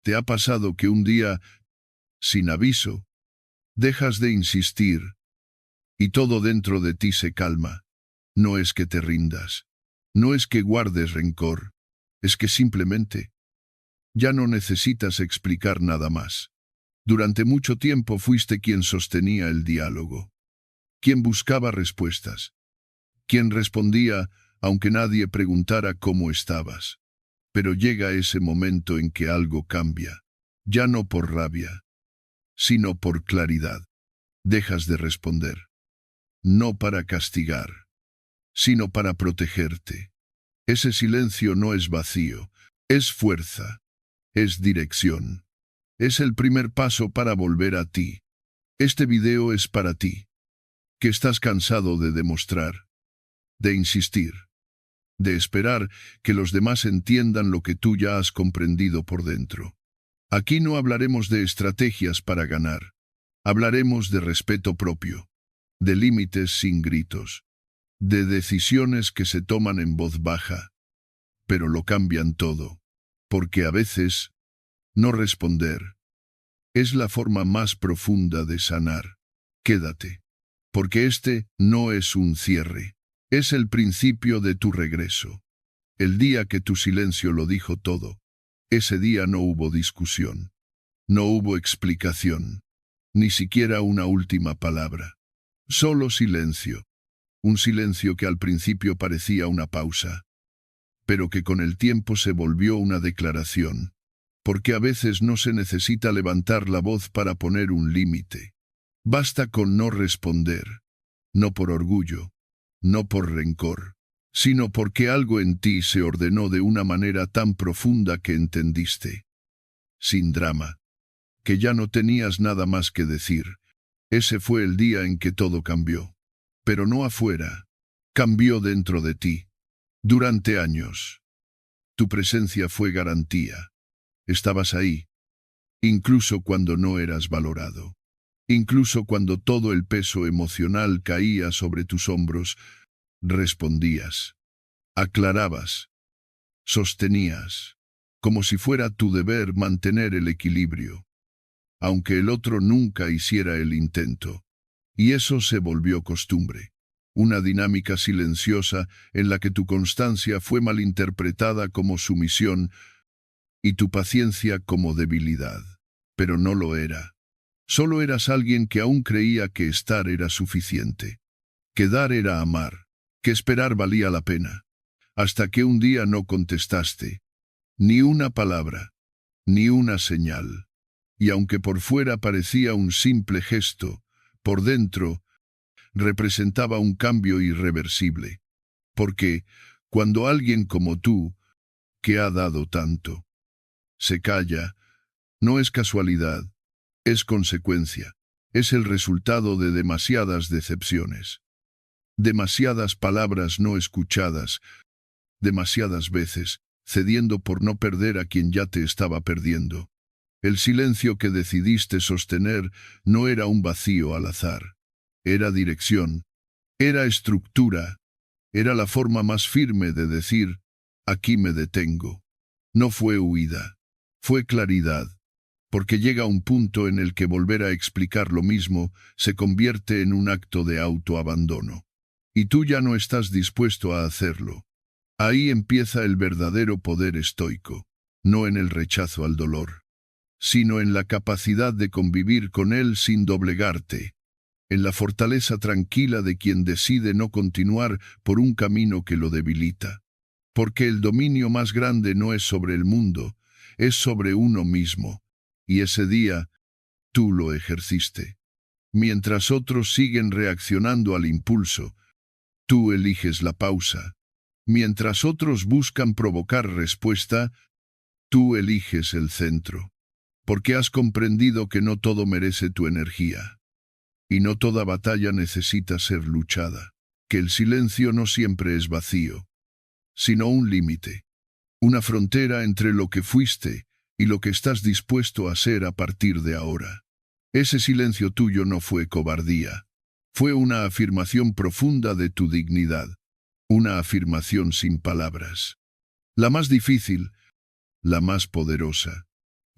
¿Te ha pasado que un día, sin aviso, dejas de insistir y todo dentro de ti se calma? No es que te rindas, no es que guardes rencor, es que simplemente ya no necesitas explicar nada más. Durante mucho tiempo fuiste quien sostenía el diálogo, quien buscaba respuestas, quien respondía aunque nadie preguntara cómo estabas. Pero llega ese momento en que algo cambia, ya no por rabia, sino por claridad. Dejas de responder, no para castigar, sino para protegerte. Ese silencio no es vacío, es fuerza, es dirección. Es el primer paso para volver a ti. Este video es para ti, que estás cansado de demostrar, de insistir, de esperar que los demás entiendan lo que tú ya has comprendido por dentro. Aquí no hablaremos de estrategias para ganar. Hablaremos de respeto propio, de límites sin gritos, de decisiones que se toman en voz baja, pero lo cambian todo, porque a veces no responder es la forma más profunda de sanar. Quédate, porque este no es un cierre, es el principio de tu regreso. El día que tu silencio lo dijo todo, ese día no hubo discusión, no hubo explicación, ni siquiera una última palabra. Solo silencio, un silencio que al principio parecía una pausa, pero que con el tiempo se volvió una declaración, porque a veces no se necesita levantar la voz para poner un límite. Basta con no responder, no por orgullo, no por rencor, sino porque algo en ti se ordenó de una manera tan profunda que entendiste, sin drama, que ya no tenías nada más que decir. Ese fue el día en que todo cambió, pero no afuera, cambió dentro de ti. Durante años, tu presencia fue garantía. Estabas ahí, incluso cuando no eras valorado, incluso cuando todo el peso emocional caía sobre tus hombros. Respondías, aclarabas, sostenías, como si fuera tu deber mantener el equilibrio, aunque el otro nunca hiciera el intento. Y eso se volvió costumbre, una dinámica silenciosa en la que tu constancia fue malinterpretada como sumisión y tu paciencia como debilidad. Pero no lo era. Solo eras alguien que aún creía que estar era suficiente, que dar era amar, que esperar valía la pena, hasta que un día no contestaste, ni una palabra, ni una señal. Y aunque por fuera parecía un simple gesto, por dentro representaba un cambio irreversible. Porque, cuando alguien como tú, que ha dado tanto, se calla, no es casualidad, es consecuencia, es el resultado de demasiadas decepciones, demasiadas palabras no escuchadas, demasiadas veces, cediendo por no perder a quien ya te estaba perdiendo. El silencio que decidiste sostener no era un vacío al azar, era dirección, era estructura, era la forma más firme de decir, aquí me detengo. No fue huida, fue claridad, porque llega un punto en el que volver a explicar lo mismo se convierte en un acto de autoabandono. Y tú ya no estás dispuesto a hacerlo. Ahí empieza el verdadero poder estoico, no en el rechazo al dolor, sino en la capacidad de convivir con él sin doblegarte, en la fortaleza tranquila de quien decide no continuar por un camino que lo debilita. Porque el dominio más grande no es sobre el mundo, es sobre uno mismo, y ese día tú lo ejerciste. Mientras otros siguen reaccionando al impulso, tú eliges la pausa. Mientras otros buscan provocar respuesta, tú eliges el centro. Porque has comprendido que no todo merece tu energía. Y no toda batalla necesita ser luchada. Que el silencio no siempre es vacío, sino un límite. Una frontera entre lo que fuiste y lo que estás dispuesto a ser a partir de ahora. Ese silencio tuyo no fue cobardía. Fue una afirmación profunda de tu dignidad. Una afirmación sin palabras. La más difícil, la más poderosa.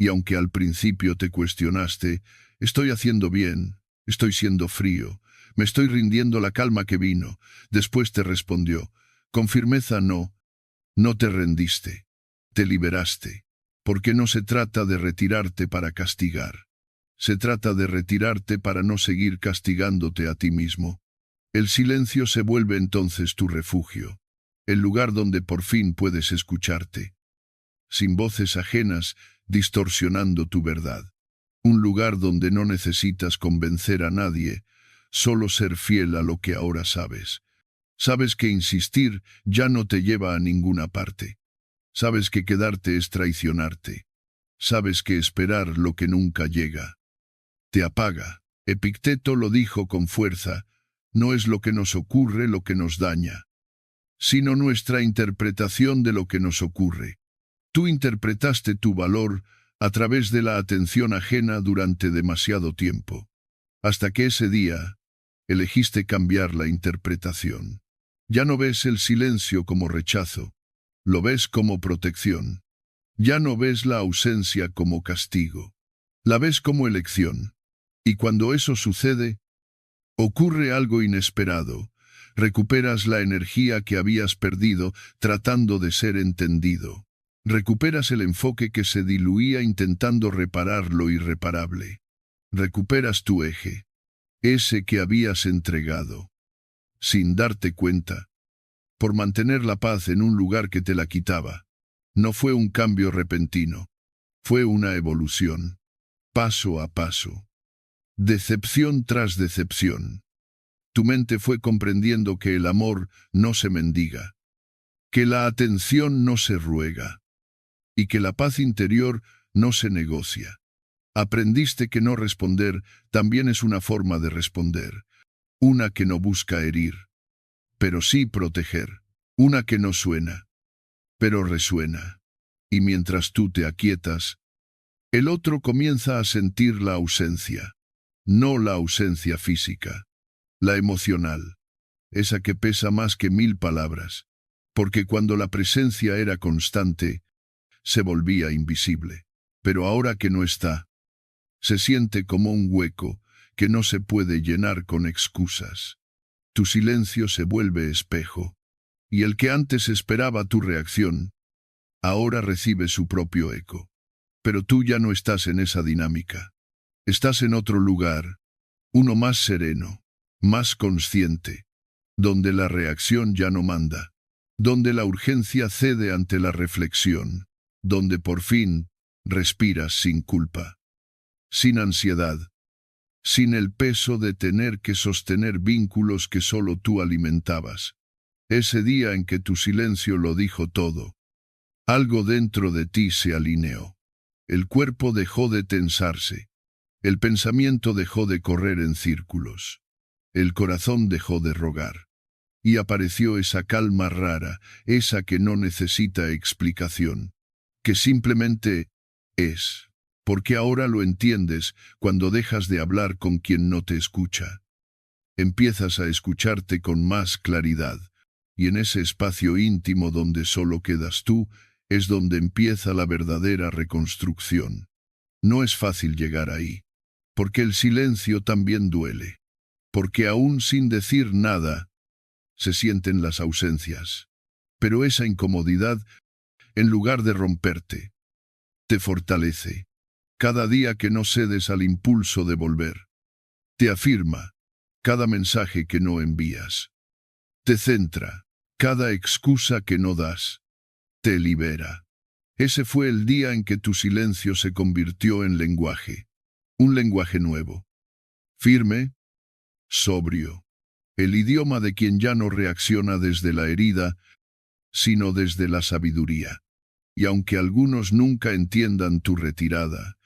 Y aunque al principio te cuestionaste, estoy haciendo bien, estoy siendo frío, me estoy rindiendo la calma que vino, después te respondió, con firmeza no, no te rendiste, te liberaste, porque no se trata de retirarte para castigar, se trata de retirarte para no seguir castigándote a ti mismo. El silencio se vuelve entonces tu refugio, el lugar donde por fin puedes escucharte, sin voces ajenas distorsionando tu verdad. Un lugar donde no necesitas convencer a nadie, solo ser fiel a lo que ahora sabes. Sabes que insistir ya no te lleva a ninguna parte. Sabes que quedarte es traicionarte. Sabes que esperar lo que nunca llega te apaga. Epicteto lo dijo con fuerza, no es lo que nos ocurre lo que nos daña, sino nuestra interpretación de lo que nos ocurre. Tú interpretaste tu valor a través de la atención ajena durante demasiado tiempo, hasta que ese día elegiste cambiar la interpretación. Ya no ves el silencio como rechazo, lo ves como protección. Ya no ves la ausencia como castigo, la ves como elección. Y cuando eso sucede, ocurre algo inesperado. Recuperas la energía que habías perdido tratando de ser entendido. Recuperas el enfoque que se diluía intentando reparar lo irreparable. Recuperas tu eje, ese que habías entregado, sin darte cuenta, por mantener la paz en un lugar que te la quitaba. No fue un cambio repentino, fue una evolución, paso a paso, decepción tras decepción. Tu mente fue comprendiendo que el amor no se mendiga, que la atención no se ruega, y que la paz interior no se negocia. Aprendiste que no responder también es una forma de responder, una que no busca herir, pero sí proteger, una que no suena, pero resuena. Y mientras tú te aquietas, el otro comienza a sentir la ausencia, no la ausencia física, la emocional, esa que pesa más que 1000 palabras, porque cuando la presencia era constante, se volvía invisible. Pero ahora que no está, se siente como un hueco que no se puede llenar con excusas. Tu silencio se vuelve espejo, y el que antes esperaba tu reacción, ahora recibe su propio eco. Pero tú ya no estás en esa dinámica. Estás en otro lugar, uno más sereno, más consciente, donde la reacción ya no manda, donde la urgencia cede ante la reflexión, donde por fin respiras sin culpa, sin ansiedad, sin el peso de tener que sostener vínculos que solo tú alimentabas. Ese día en que tu silencio lo dijo todo, algo dentro de ti se alineó. El cuerpo dejó de tensarse, el pensamiento dejó de correr en círculos, el corazón dejó de rogar, y apareció esa calma rara, esa que no necesita explicación, que simplemente es, porque ahora lo entiendes cuando dejas de hablar con quien no te escucha. Empiezas a escucharte con más claridad, y en ese espacio íntimo donde solo quedas tú, es donde empieza la verdadera reconstrucción. No es fácil llegar ahí, porque el silencio también duele, porque aún sin decir nada, se sienten las ausencias. Pero esa incomodidad, en lugar de romperte, te fortalece. Cada día que no cedes al impulso de volver, te afirma. Cada mensaje que no envías, te centra. Cada excusa que no das, te libera. Ese fue el día en que tu silencio se convirtió en lenguaje. Un lenguaje nuevo, firme, sobrio. El idioma de quien ya no reacciona desde la herida, sino desde la sabiduría. Y aunque algunos nunca entiendan tu retirada,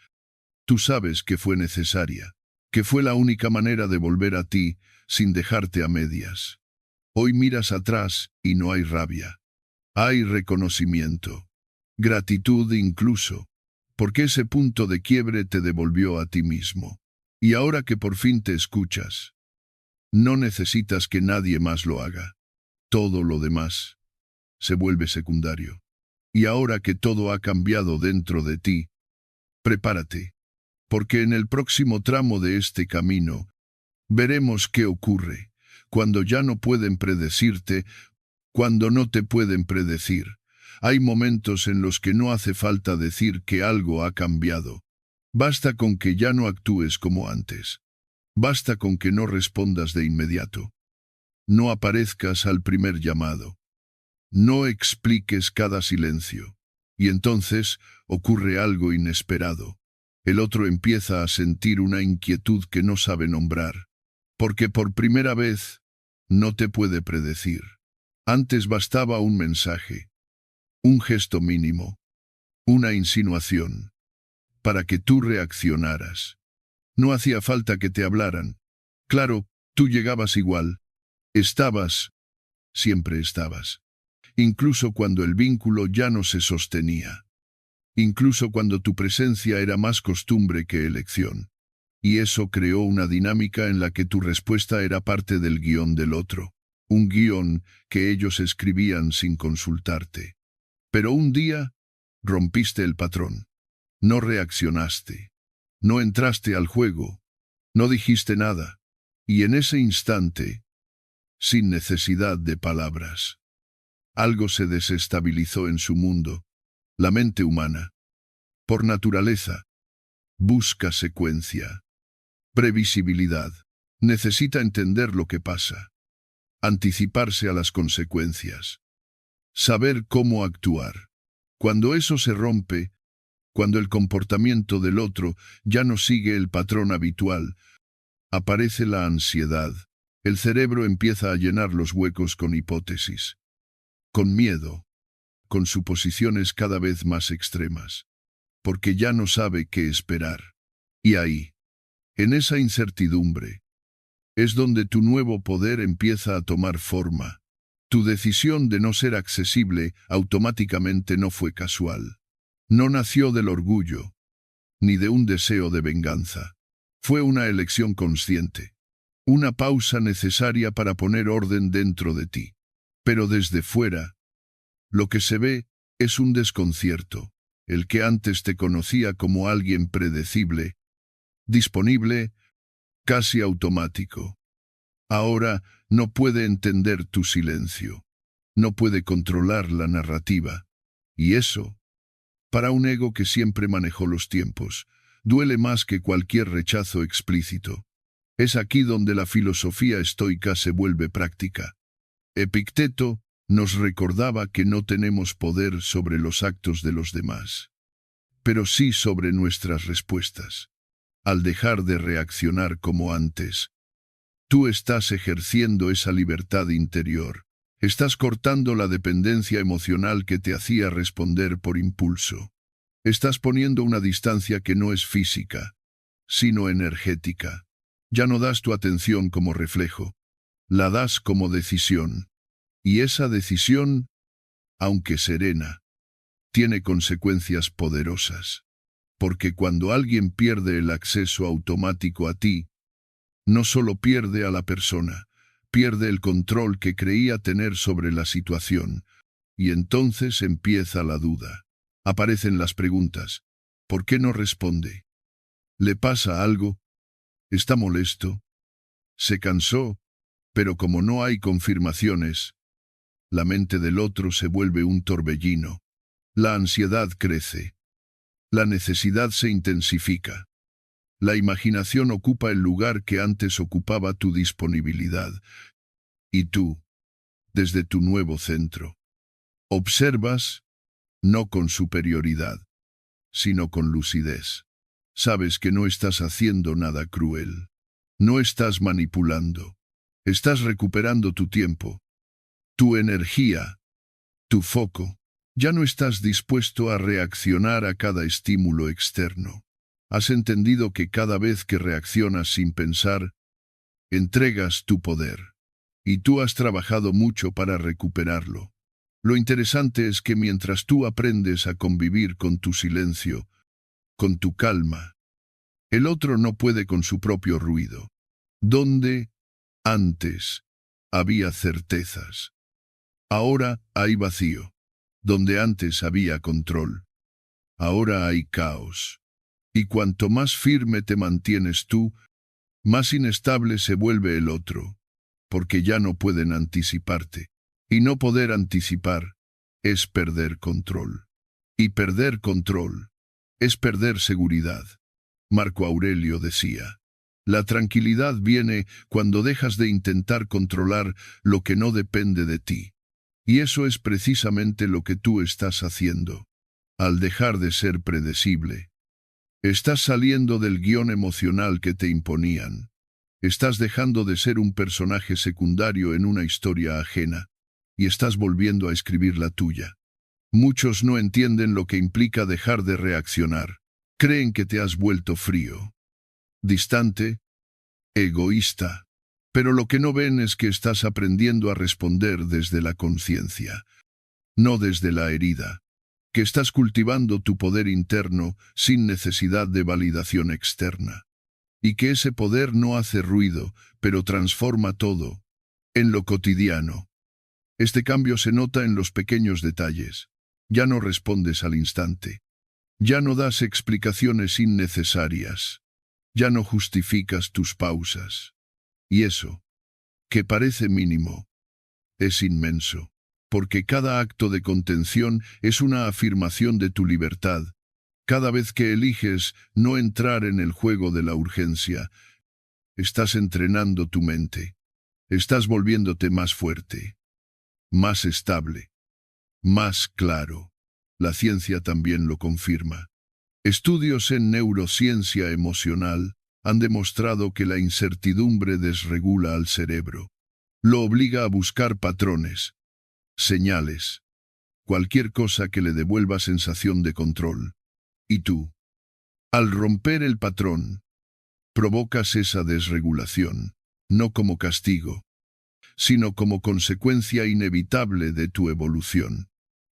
tú sabes que fue necesaria, que fue la única manera de volver a ti sin dejarte a medias. Hoy miras atrás y no hay rabia. Hay reconocimiento, gratitud incluso, porque ese punto de quiebre te devolvió a ti mismo. Y ahora que por fin te escuchas, no necesitas que nadie más lo haga. Todo lo demás se vuelve secundario. Y ahora que todo ha cambiado dentro de ti, Prepárate, porque en el próximo tramo de este camino veremos qué ocurre, cuando ya no pueden predecirte, cuando no te pueden predecir. Hay momentos en los que no hace falta decir que algo ha cambiado. Basta con que ya no actúes como antes. Basta con que no respondas de inmediato. No aparezcas al primer llamado. No expliques cada silencio. Y entonces ocurre algo inesperado. El otro empieza a sentir una inquietud que no sabe nombrar. Porque por primera vez no te puede predecir. Antes bastaba un mensaje, un gesto mínimo, una insinuación, para que tú reaccionaras. No hacía falta que te hablaran. Claro, tú llegabas igual. Estabas, siempre estabas. Incluso cuando el vínculo ya no se sostenía. Incluso cuando tu presencia era más costumbre que elección. Y eso creó una dinámica en la que tu respuesta era parte del guión del otro. Un guión que ellos escribían sin consultarte. Pero un día rompiste el patrón. No reaccionaste. No entraste al juego. No dijiste nada. Y en ese instante, sin necesidad de palabras, algo se desestabilizó en su mundo. La mente humana, por naturaleza, busca secuencia, previsibilidad. Necesita entender lo que pasa, anticiparse a las consecuencias, saber cómo actuar. Cuando eso se rompe, cuando el comportamiento del otro ya no sigue el patrón habitual, aparece la ansiedad. El cerebro empieza a llenar los huecos con hipótesis, con miedo, con suposiciones cada vez más extremas, porque ya no sabe qué esperar. Y ahí, en esa incertidumbre, es donde tu nuevo poder empieza a tomar forma. Tu decisión de no ser accesible automáticamente no fue casual. No nació del orgullo, ni de un deseo de venganza. Fue una elección consciente, una pausa necesaria para poner orden dentro de ti. Pero desde fuera, lo que se ve es un desconcierto. El que antes te conocía como alguien predecible, disponible, casi automático. Ahora no puede entender tu silencio. No puede controlar la narrativa. Y eso, para un ego que siempre manejó los tiempos, duele más que cualquier rechazo explícito. Es aquí donde la filosofía estoica se vuelve práctica. Epicteto nos recordaba que no tenemos poder sobre los actos de los demás, pero sí sobre nuestras respuestas. Al dejar de reaccionar como antes, tú estás ejerciendo esa libertad interior. Estás cortando la dependencia emocional que te hacía responder por impulso. Estás poniendo una distancia que no es física, sino energética. Ya no das tu atención como reflejo, la das como decisión. Y esa decisión, aunque serena, tiene consecuencias poderosas. Porque cuando alguien pierde el acceso automático a ti, no solo pierde a la persona, pierde el control que creía tener sobre la situación. Y entonces empieza la duda. Aparecen las preguntas. ¿Por qué no responde? ¿Le pasa algo? ¿Está molesto? ¿Se cansó? Pero como no hay confirmaciones, la mente del otro se vuelve un torbellino. La ansiedad crece. La necesidad se intensifica. La imaginación ocupa el lugar que antes ocupaba tu disponibilidad. Y tú, desde tu nuevo centro, observas, no con superioridad, sino con lucidez. Sabes que no estás haciendo nada cruel. No estás manipulando. Estás recuperando tu tiempo, tu energía, tu foco. Ya no estás dispuesto a reaccionar a cada estímulo externo. Has entendido que cada vez que reaccionas sin pensar, entregas tu poder. Y tú has trabajado mucho para recuperarlo. Lo interesante es que mientras tú aprendes a convivir con tu silencio, con tu calma, el otro no puede con su propio ruido. Donde, antes, había certezas, ahora hay vacío. Donde antes había control, ahora hay caos. Y cuanto más firme te mantienes tú, más inestable se vuelve el otro, porque ya no pueden anticiparte. Y no poder anticipar es perder control. Y perder control es perder seguridad. Marco Aurelio decía, la tranquilidad viene cuando dejas de intentar controlar lo que no depende de ti. Y eso es precisamente lo que tú estás haciendo. Al dejar de ser predecible, estás saliendo del guión emocional que te imponían. Estás dejando de ser un personaje secundario en una historia ajena, y estás volviendo a escribir la tuya. Muchos no entienden lo que implica dejar de reaccionar. Creen que te has vuelto frío, distante, egoísta. Pero lo que no ven es que estás aprendiendo a responder desde la conciencia, no desde la herida. Que estás cultivando tu poder interno sin necesidad de validación externa. Y que ese poder no hace ruido, pero transforma todo, en lo cotidiano. Este cambio se nota en los pequeños detalles. Ya no respondes al instante. Ya no das explicaciones innecesarias. Ya no justificas tus pausas. Y eso, que parece mínimo, es inmenso. Porque cada acto de contención es una afirmación de tu libertad. Cada vez que eliges no entrar en el juego de la urgencia, estás entrenando tu mente. Estás volviéndote más fuerte, más estable, más claro. La ciencia también lo confirma. Estudios en neurociencia emocional han demostrado que la incertidumbre desregula al cerebro. Lo obliga a buscar patrones, señales, cualquier cosa que le devuelva sensación de control. Y tú, al romper el patrón, provocas esa desregulación, no como castigo, sino como consecuencia inevitable de tu evolución.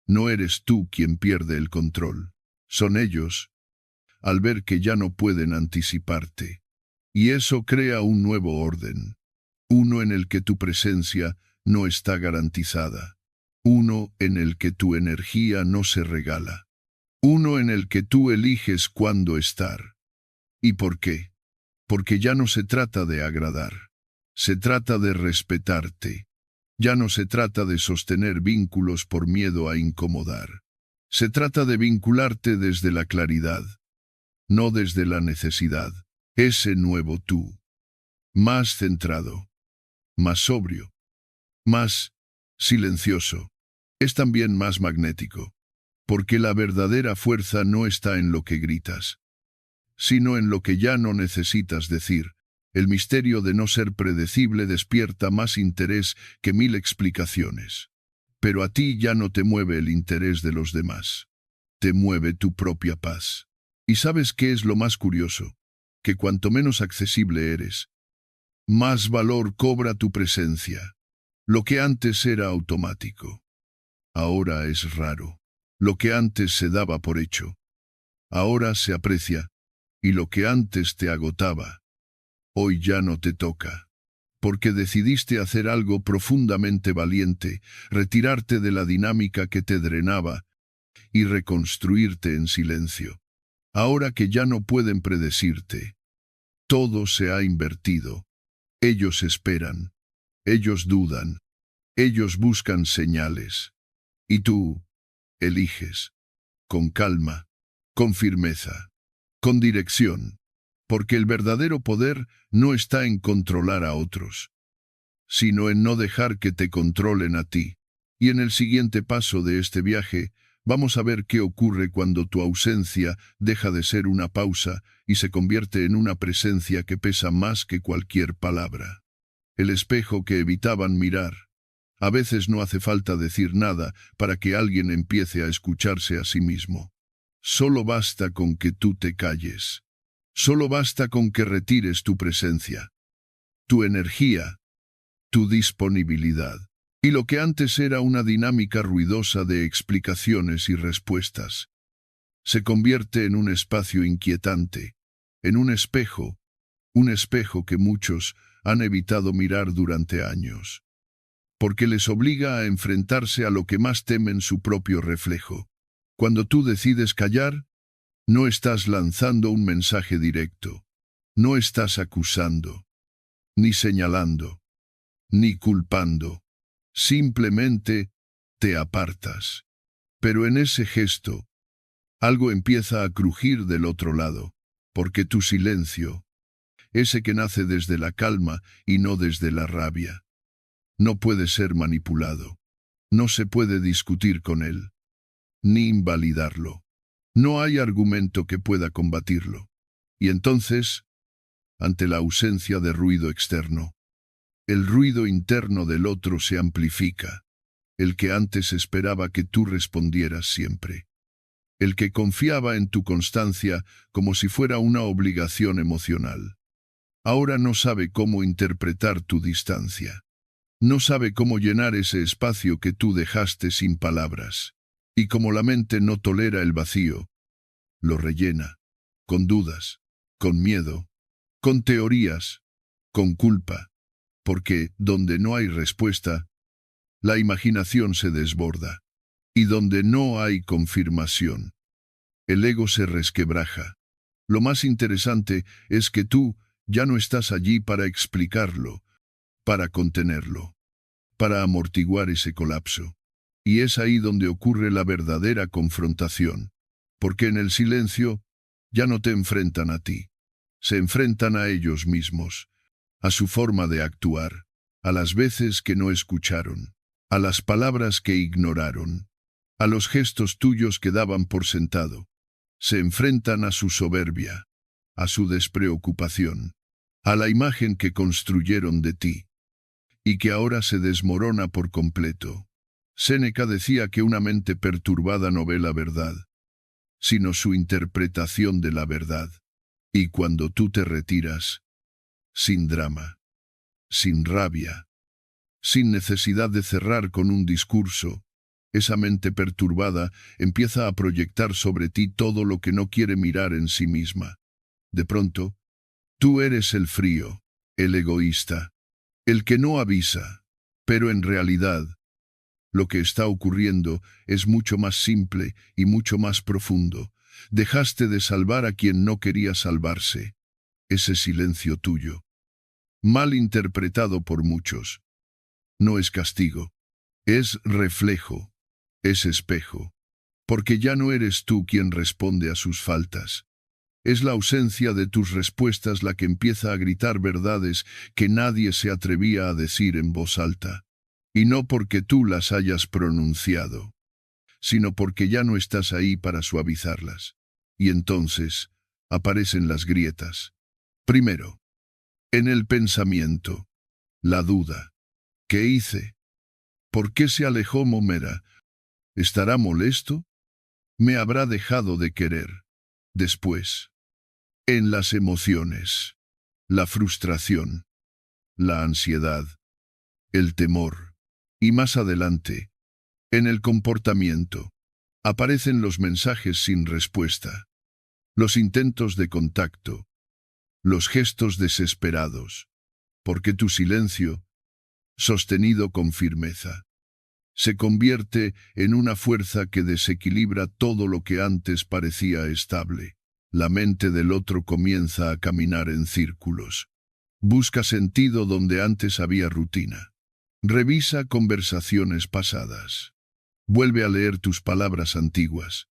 No eres tú quien pierde el control, son ellos, al ver que ya no pueden anticiparte. Y eso crea un nuevo orden, uno en el que tu presencia no está garantizada, uno en el que tu energía no se regala, uno en el que tú eliges cuándo estar. ¿Y por qué? Porque ya no se trata de agradar, se trata de respetarte. Ya no se trata de sostener vínculos por miedo a incomodar. Se trata de vincularte desde la claridad, no desde la necesidad. Ese nuevo tú, más centrado, más sobrio, más silencioso, es también más magnético, porque la verdadera fuerza no está en lo que gritas, sino en lo que ya no necesitas decir. El misterio de no ser predecible despierta más interés que 1000 explicaciones. Pero a ti ya no te mueve el interés de los demás. Te mueve tu propia paz. ¿Y sabes qué es lo más curioso? Que cuanto menos accesible eres, más valor cobra tu presencia. Lo que antes era automático, ahora es raro. Lo que antes se daba por hecho, ahora se aprecia. Y lo que antes te agotaba, hoy ya no te toca, porque decidiste hacer algo profundamente valiente, retirarte de la dinámica que te drenaba y reconstruirte en silencio. Ahora que ya no pueden predecirte, todo se ha invertido. Ellos esperan, ellos dudan, ellos buscan señales. Y tú, eliges, con calma, con firmeza, con dirección. Porque el verdadero poder no está en controlar a otros, sino en no dejar que te controlen a ti. Y en el siguiente paso de este viaje, vamos a ver qué ocurre cuando tu ausencia deja de ser una pausa y se convierte en una presencia que pesa más que cualquier palabra. El espejo que evitaban mirar. A veces no hace falta decir nada para que alguien empiece a escucharse a sí mismo. Solo basta con que tú te calles. Solo basta con que retires tu presencia, tu energía, tu disponibilidad. Y lo que antes era una dinámica ruidosa de explicaciones y respuestas, se convierte en un espacio inquietante, en un espejo que muchos han evitado mirar durante años, porque les obliga a enfrentarse a lo que más temen, su propio reflejo. Cuando tú decides callar, No estás lanzando un mensaje directo. No estás acusando, ni señalando, ni culpando. Simplemente te apartas. Pero en ese gesto, algo empieza a crujir del otro lado, porque tu silencio, ese que nace desde la calma y no desde la rabia, no puede ser manipulado. No se puede discutir con él, ni invalidarlo. No hay argumento que pueda combatirlo. Y entonces, ante la ausencia de ruido externo, el ruido interno del otro se amplifica, el que antes esperaba que tú respondieras siempre, el que confiaba en tu constancia como si fuera una obligación emocional. Ahora no sabe cómo interpretar tu distancia. No sabe cómo llenar ese espacio que tú dejaste sin palabras. Y como la mente no tolera el vacío, lo rellena, con dudas, con miedo, con teorías, con culpa, porque donde no hay respuesta, la imaginación se desborda, y donde no hay confirmación, el ego se resquebraja. Lo más interesante es que tú ya no estás allí para explicarlo, para contenerlo, para amortiguar ese colapso. Y es ahí donde ocurre la verdadera confrontación, porque en el silencio ya no te enfrentan a ti, se enfrentan a ellos mismos, a su forma de actuar, a las veces que no escucharon, a las palabras que ignoraron, a los gestos tuyos que daban por sentado. Se enfrentan a su soberbia, a su despreocupación, a la imagen que construyeron de ti, y que ahora se desmorona por completo. Séneca decía que una mente perturbada no ve la verdad, sino su interpretación de la verdad. Y cuando tú te retiras, sin drama, sin rabia, sin necesidad de cerrar con un discurso, esa mente perturbada empieza a proyectar sobre ti todo lo que no quiere mirar en sí misma. De pronto, tú eres el frío, el egoísta, el que no avisa, pero en realidad, lo que está ocurriendo es mucho más simple y mucho más profundo. Dejaste de salvar a quien no quería salvarse. Ese silencio tuyo, mal interpretado por muchos, no es castigo, es reflejo, es espejo, porque ya no eres tú quien responde a sus faltas. Es la ausencia de tus respuestas la que empieza a gritar verdades que nadie se atrevía a decir en voz alta. Y no porque tú las hayas pronunciado, sino porque ya no estás ahí para suavizarlas. Y entonces aparecen las grietas. Primero, en el pensamiento, la duda. ¿Qué hice? ¿Por qué se alejó Momera? ¿Estará molesto? ¿Me habrá dejado de querer? Después, en las emociones, la frustración, la ansiedad, el temor. Y más adelante, en el comportamiento, aparecen los mensajes sin respuesta, los intentos de contacto, los gestos desesperados, porque tu silencio, sostenido con firmeza, se convierte en una fuerza que desequilibra todo lo que antes parecía estable. La mente del otro comienza a caminar en círculos. Busca sentido donde antes había rutina. Revisa conversaciones pasadas. Vuelve a leer tus palabras antiguas.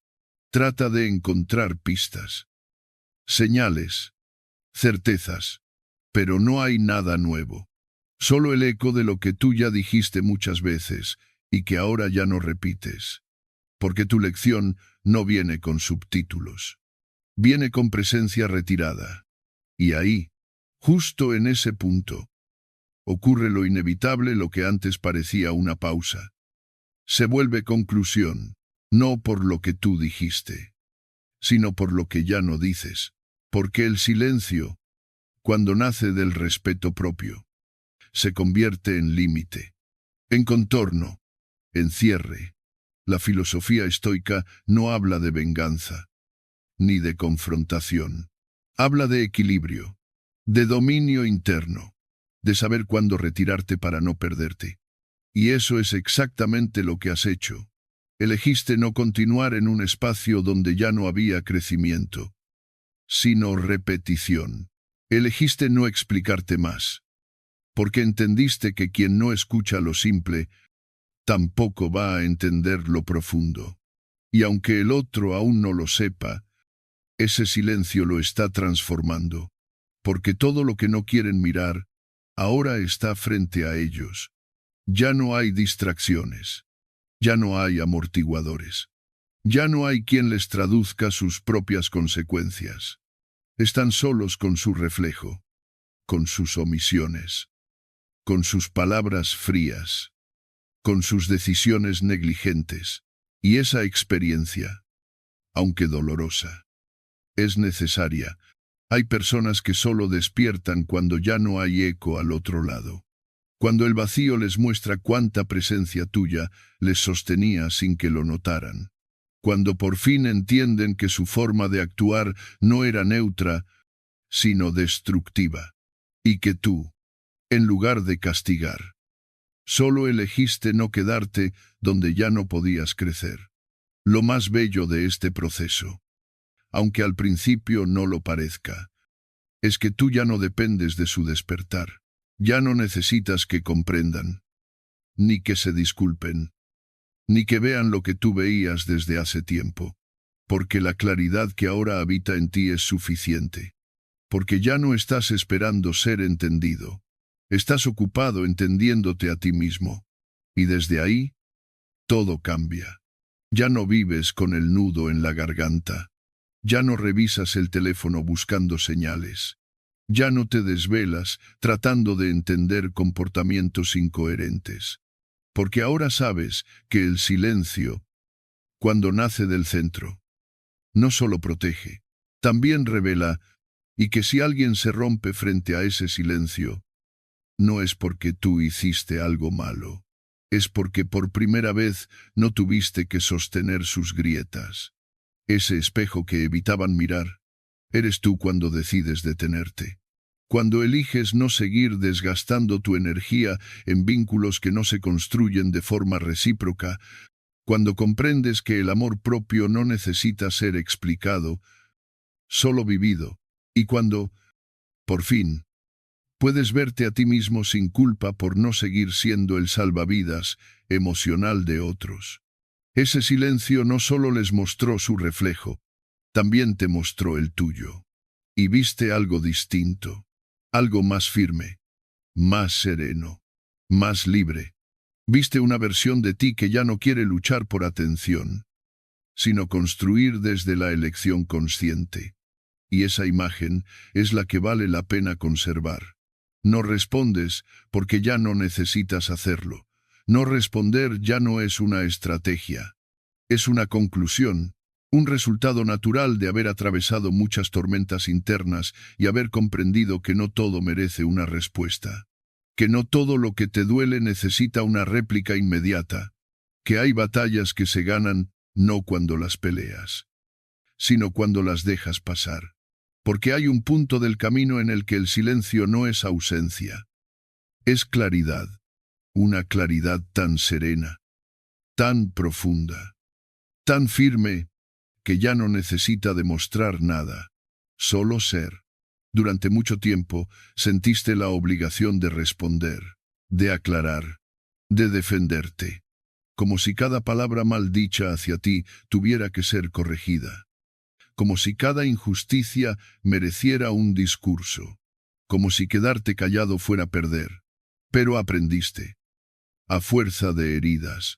Trata de encontrar pistas, señales, certezas. Pero no hay nada nuevo. Solo el eco de lo que tú ya dijiste muchas veces y que ahora ya no repites. Porque tu lección no viene con subtítulos. Viene con presencia retirada. Y ahí, justo en ese punto, ocurre lo inevitable, lo que antes parecía una pausa. Se vuelve conclusión, no por lo que tú dijiste, sino por lo que ya no dices. Porque el silencio, cuando nace del respeto propio, se convierte en límite, en contorno, en cierre. La filosofía estoica no habla de venganza, ni de confrontación. Habla de equilibrio, de dominio interno, de saber cuándo retirarte para no perderte. Y eso es exactamente lo que has hecho. Elegiste no continuar en un espacio donde ya no había crecimiento, sino repetición. Elegiste no explicarte más, porque entendiste que quien no escucha lo simple, tampoco va a entender lo profundo. Y aunque el otro aún no lo sepa, ese silencio lo está transformando, porque todo lo que no quieren mirar, ahora está frente a ellos. Ya no hay distracciones, ya no hay amortiguadores, ya no hay quien les traduzca sus propias consecuencias. Están solos con su reflejo, con sus omisiones, con sus palabras frías, con sus decisiones negligentes, y esa experiencia, aunque dolorosa, es necesaria. Hay personas que solo despiertan cuando ya no hay eco al otro lado. Cuando el vacío les muestra cuánta presencia tuya les sostenía sin que lo notaran. Cuando por fin entienden que su forma de actuar no era neutra, sino destructiva. Y que tú, en lugar de castigar, solo elegiste no quedarte donde ya no podías crecer. Lo más bello de este proceso, aunque al principio no lo parezca, es que tú ya no dependes de su despertar. Ya no necesitas que comprendan, ni que se disculpen, ni que vean lo que tú veías desde hace tiempo, porque la claridad que ahora habita en ti es suficiente, porque ya no estás esperando ser entendido, estás ocupado entendiéndote a ti mismo, y desde ahí, todo cambia. Ya no vives con el nudo en la garganta, ya no revisas el teléfono buscando señales. Ya no te desvelas tratando de entender comportamientos incoherentes, porque ahora sabes que el silencio, cuando nace del centro, no solo protege, también revela, y que si alguien se rompe frente a ese silencio, no es porque tú hiciste algo malo, es porque por primera vez no tuviste que sostener sus grietas. Ese espejo que evitaban mirar, eres tú cuando decides detenerte. Cuando eliges no seguir desgastando tu energía en vínculos que no se construyen de forma recíproca, cuando comprendes que el amor propio no necesita ser explicado, solo vivido, y cuando, por fin, puedes verte a ti mismo sin culpa por no seguir siendo el salvavidas emocional de otros. Ese silencio no solo les mostró su reflejo, también te mostró el tuyo. Y viste algo distinto. Algo más firme, más sereno, más libre. Viste una versión de ti que ya no quiere luchar por atención, sino construir desde la elección consciente. Y esa imagen es la que vale la pena conservar. No respondes porque ya no necesitas hacerlo. No responder ya no es una estrategia. Es una conclusión. Un resultado natural de haber atravesado muchas tormentas internas y haber comprendido que no todo merece una respuesta, que no todo lo que te duele necesita una réplica inmediata, que hay batallas que se ganan no cuando las peleas, sino cuando las dejas pasar, porque hay un punto del camino en el que el silencio no es ausencia, es claridad, una claridad tan serena, tan profunda, tan firme, que ya no necesita demostrar nada, solo ser. Durante mucho tiempo sentiste la obligación de responder, de aclarar, de defenderte, como si cada palabra mal dicha hacia ti tuviera que ser corregida, como si cada injusticia mereciera un discurso, como si quedarte callado fuera perder. Pero aprendiste, a fuerza de heridas,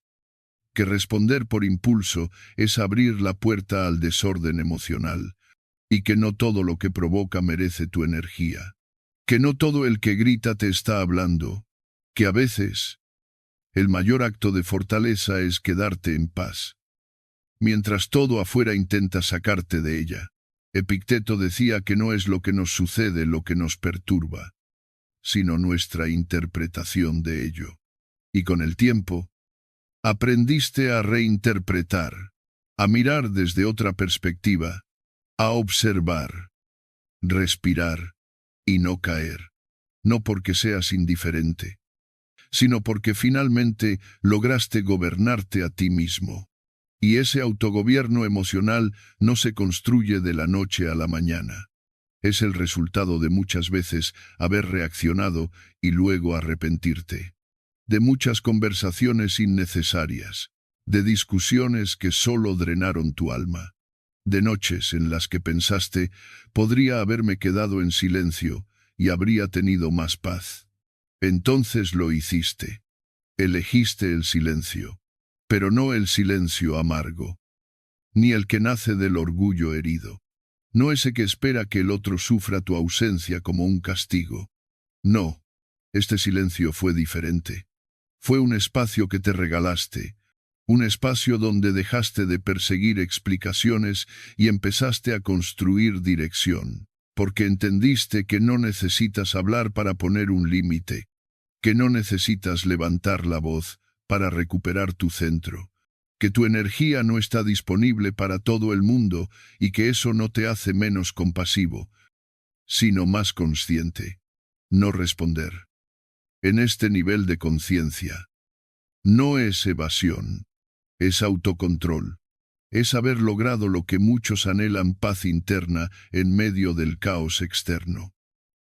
que responder por impulso es abrir la puerta al desorden emocional, y que no todo lo que provoca merece tu energía, que no todo el que grita te está hablando, que a veces el mayor acto de fortaleza es quedarte en paz, mientras todo afuera intenta sacarte de ella. Epicteto decía que no es lo que nos sucede lo que nos perturba, sino nuestra interpretación de ello. Y con el tiempo, aprendiste a reinterpretar, a mirar desde otra perspectiva, a observar, respirar y no caer, no porque seas indiferente, sino porque finalmente lograste gobernarte a ti mismo. Y ese autogobierno emocional no se construye de la noche a la mañana. Es el resultado de muchas veces haber reaccionado y luego arrepentirte. De muchas conversaciones innecesarias, de discusiones que solo drenaron tu alma, de noches en las que pensaste, podría haberme quedado en silencio y habría tenido más paz. Entonces lo hiciste. Elegiste el silencio, pero no el silencio amargo, ni el que nace del orgullo herido. No ese que espera que el otro sufra tu ausencia como un castigo. No, este silencio fue diferente. Fue un espacio que te regalaste, un espacio donde dejaste de perseguir explicaciones y empezaste a construir dirección, porque entendiste que no necesitas hablar para poner un límite, que no necesitas levantar la voz para recuperar tu centro, que tu energía no está disponible para todo el mundo y que eso no te hace menos compasivo, sino más consciente. No responder. En este nivel de conciencia, no es evasión, es autocontrol, es haber logrado lo que muchos anhelan: paz interna en medio del caos externo.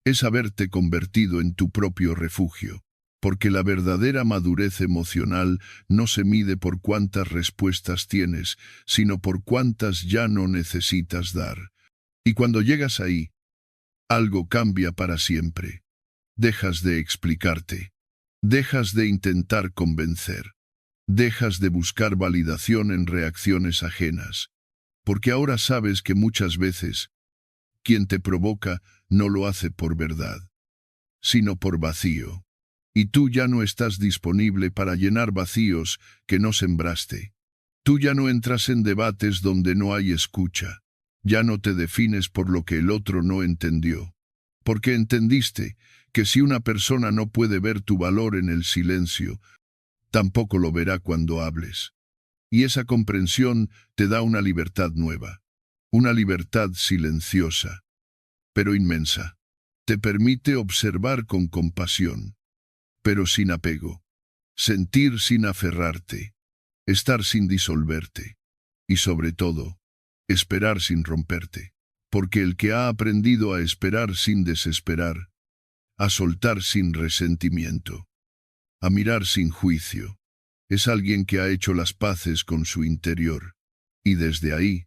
Es haberte convertido en tu propio refugio, porque la verdadera madurez emocional no se mide por cuántas respuestas tienes, sino por cuántas ya no necesitas dar. Y cuando llegas ahí, algo cambia para siempre. Dejas de explicarte, dejas de intentar convencer, dejas de buscar validación en reacciones ajenas, porque ahora sabes que muchas veces quien te provoca no lo hace por verdad, sino por vacío. Y tú ya no estás disponible para llenar vacíos que no sembraste. Tú ya no entras en debates donde no hay escucha. Ya no te defines por lo que el otro no entendió. Porque entendiste que si una persona no puede ver tu valor en el silencio, tampoco lo verá cuando hables. Y esa comprensión te da una libertad nueva. Una libertad silenciosa, pero inmensa. Te permite observar con compasión, pero sin apego. Sentir sin aferrarte. Estar sin disolverte. Y sobre todo, esperar sin romperte. Porque el que ha aprendido a esperar sin desesperar, a soltar sin resentimiento, a mirar sin juicio, es alguien que ha hecho las paces con su interior. Y desde ahí,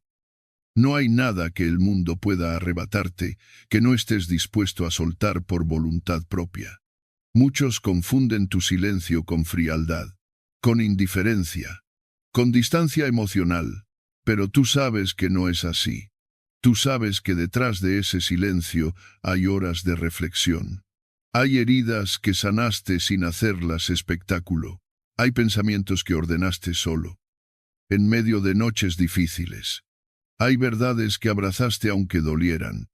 no hay nada que el mundo pueda arrebatarte que no estés dispuesto a soltar por voluntad propia. Muchos confunden tu silencio con frialdad, con indiferencia, con distancia emocional, pero tú sabes que no es así. Tú sabes que detrás de ese silencio hay horas de reflexión. Hay heridas que sanaste sin hacerlas espectáculo. Hay pensamientos que ordenaste solo, en medio de noches difíciles. Hay verdades que abrazaste aunque dolieran.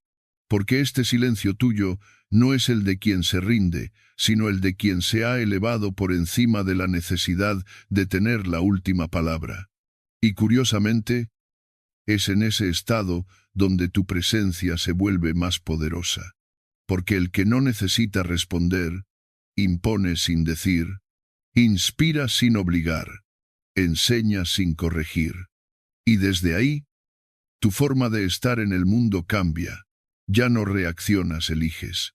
Porque este silencio tuyo no es el de quien se rinde, sino el de quien se ha elevado por encima de la necesidad de tener la última palabra. Y curiosamente, es en ese estado donde tu presencia se vuelve más poderosa. Porque el que no necesita responder, impone sin decir, inspira sin obligar, enseña sin corregir. Y desde ahí, tu forma de estar en el mundo cambia. Ya no reaccionas, eliges.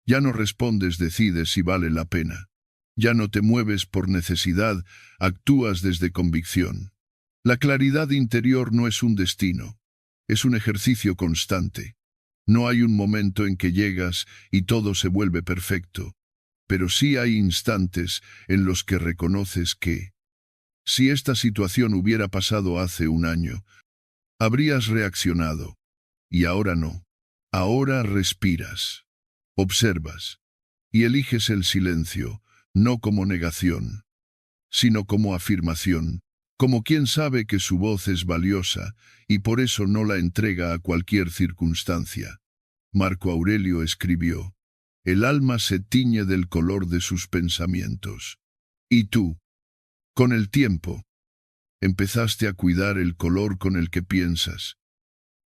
Ya no respondes, decides si vale la pena. Ya no te mueves por necesidad, actúas desde convicción. La claridad interior no es un destino, es un ejercicio constante. No hay un momento en que llegas y todo se vuelve perfecto, pero sí hay instantes en los que reconoces que, si esta situación hubiera pasado hace un año, habrías reaccionado, y ahora no. Ahora respiras, observas, y eliges el silencio, no como negación, sino como afirmación, como quien sabe que su voz es valiosa y por eso no la entrega a cualquier circunstancia. Marco Aurelio escribió, el alma se tiñe del color de sus pensamientos. Y tú, con el tiempo, empezaste a cuidar el color con el que piensas,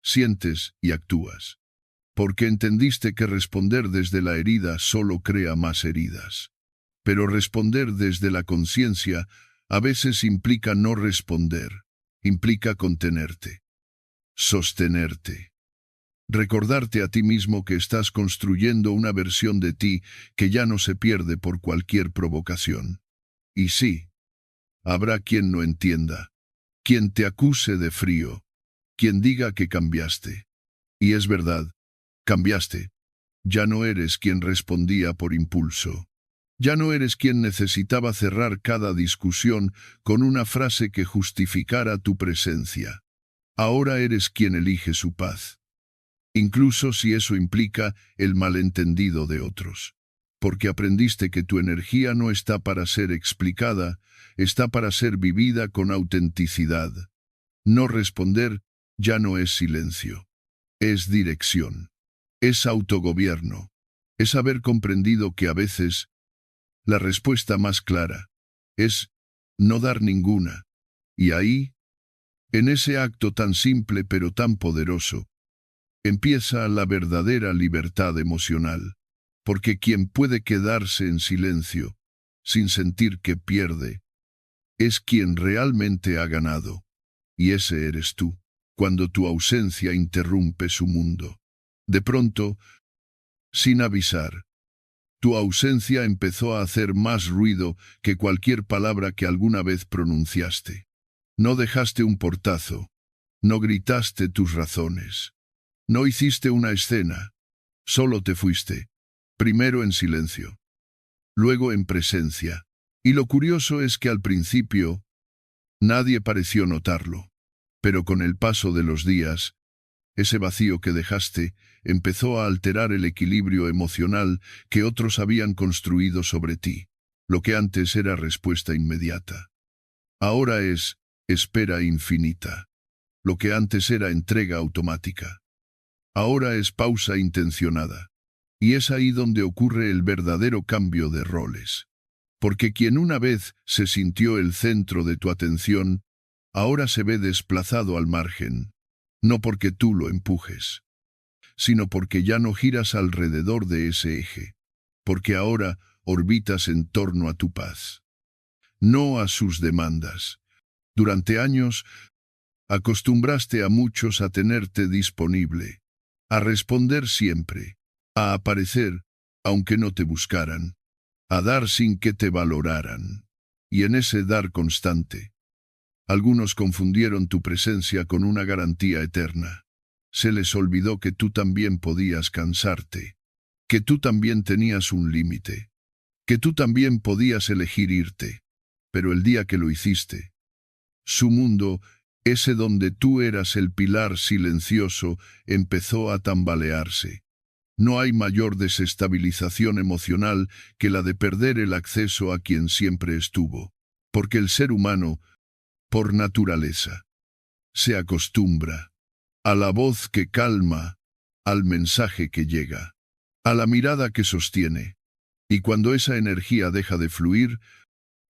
sientes y actúas. Porque entendiste que responder desde la herida solo crea más heridas. Pero responder desde la conciencia a veces implica no responder, implica contenerte, sostenerte, recordarte a ti mismo que estás construyendo una versión de ti que ya no se pierde por cualquier provocación. Y sí, habrá quien no entienda, quien te acuse de frío, quien diga que cambiaste. Y es verdad, cambiaste. Ya no eres quien respondía por impulso. Ya no eres quien necesitaba cerrar cada discusión con una frase que justificara tu presencia. Ahora eres quien elige su paz, incluso si eso implica el malentendido de otros. Porque aprendiste que tu energía no está para ser explicada, está para ser vivida con autenticidad. No responder ya no es silencio, es dirección, es autogobierno, es haber comprendido que a veces la respuesta más clara es no dar ninguna. Y ahí, en ese acto tan simple pero tan poderoso, empieza la verdadera libertad emocional. Porque quien puede quedarse en silencio, sin sentir que pierde, es quien realmente ha ganado. Y ese eres tú, cuando tu ausencia interrumpe su mundo. De pronto, sin avisar, tu ausencia empezó a hacer más ruido que cualquier palabra que alguna vez pronunciaste. No dejaste un portazo, no gritaste tus razones, no hiciste una escena, solo te fuiste, primero en silencio, luego en presencia. Y lo curioso es que al principio, nadie pareció notarlo, pero con el paso de los días, ese vacío que dejaste empezó a alterar el equilibrio emocional que otros habían construido sobre ti. Lo que antes era respuesta inmediata, ahora es espera infinita. Lo que antes era entrega automática, ahora es pausa intencionada. Y es ahí donde ocurre el verdadero cambio de roles. Porque quien una vez se sintió el centro de tu atención, ahora se ve desplazado al margen. No porque tú lo empujes, sino porque ya no giras alrededor de ese eje, porque ahora orbitas en torno a tu paz, no a sus demandas. Durante años, acostumbraste a muchos a tenerte disponible, a responder siempre, a aparecer, aunque no te buscaran, a dar sin que te valoraran. Y en ese dar constante, algunos confundieron tu presencia con una garantía eterna. Se les olvidó que tú también podías cansarte, que tú también tenías un límite, que tú también podías elegir irte. Pero el día que lo hiciste, su mundo, ese donde tú eras el pilar silencioso, empezó a tambalearse. No hay mayor desestabilización emocional que la de perder el acceso a quien siempre estuvo, porque el ser humano, por naturaleza, se acostumbra a la voz que calma, al mensaje que llega, a la mirada que sostiene. Y cuando esa energía deja de fluir,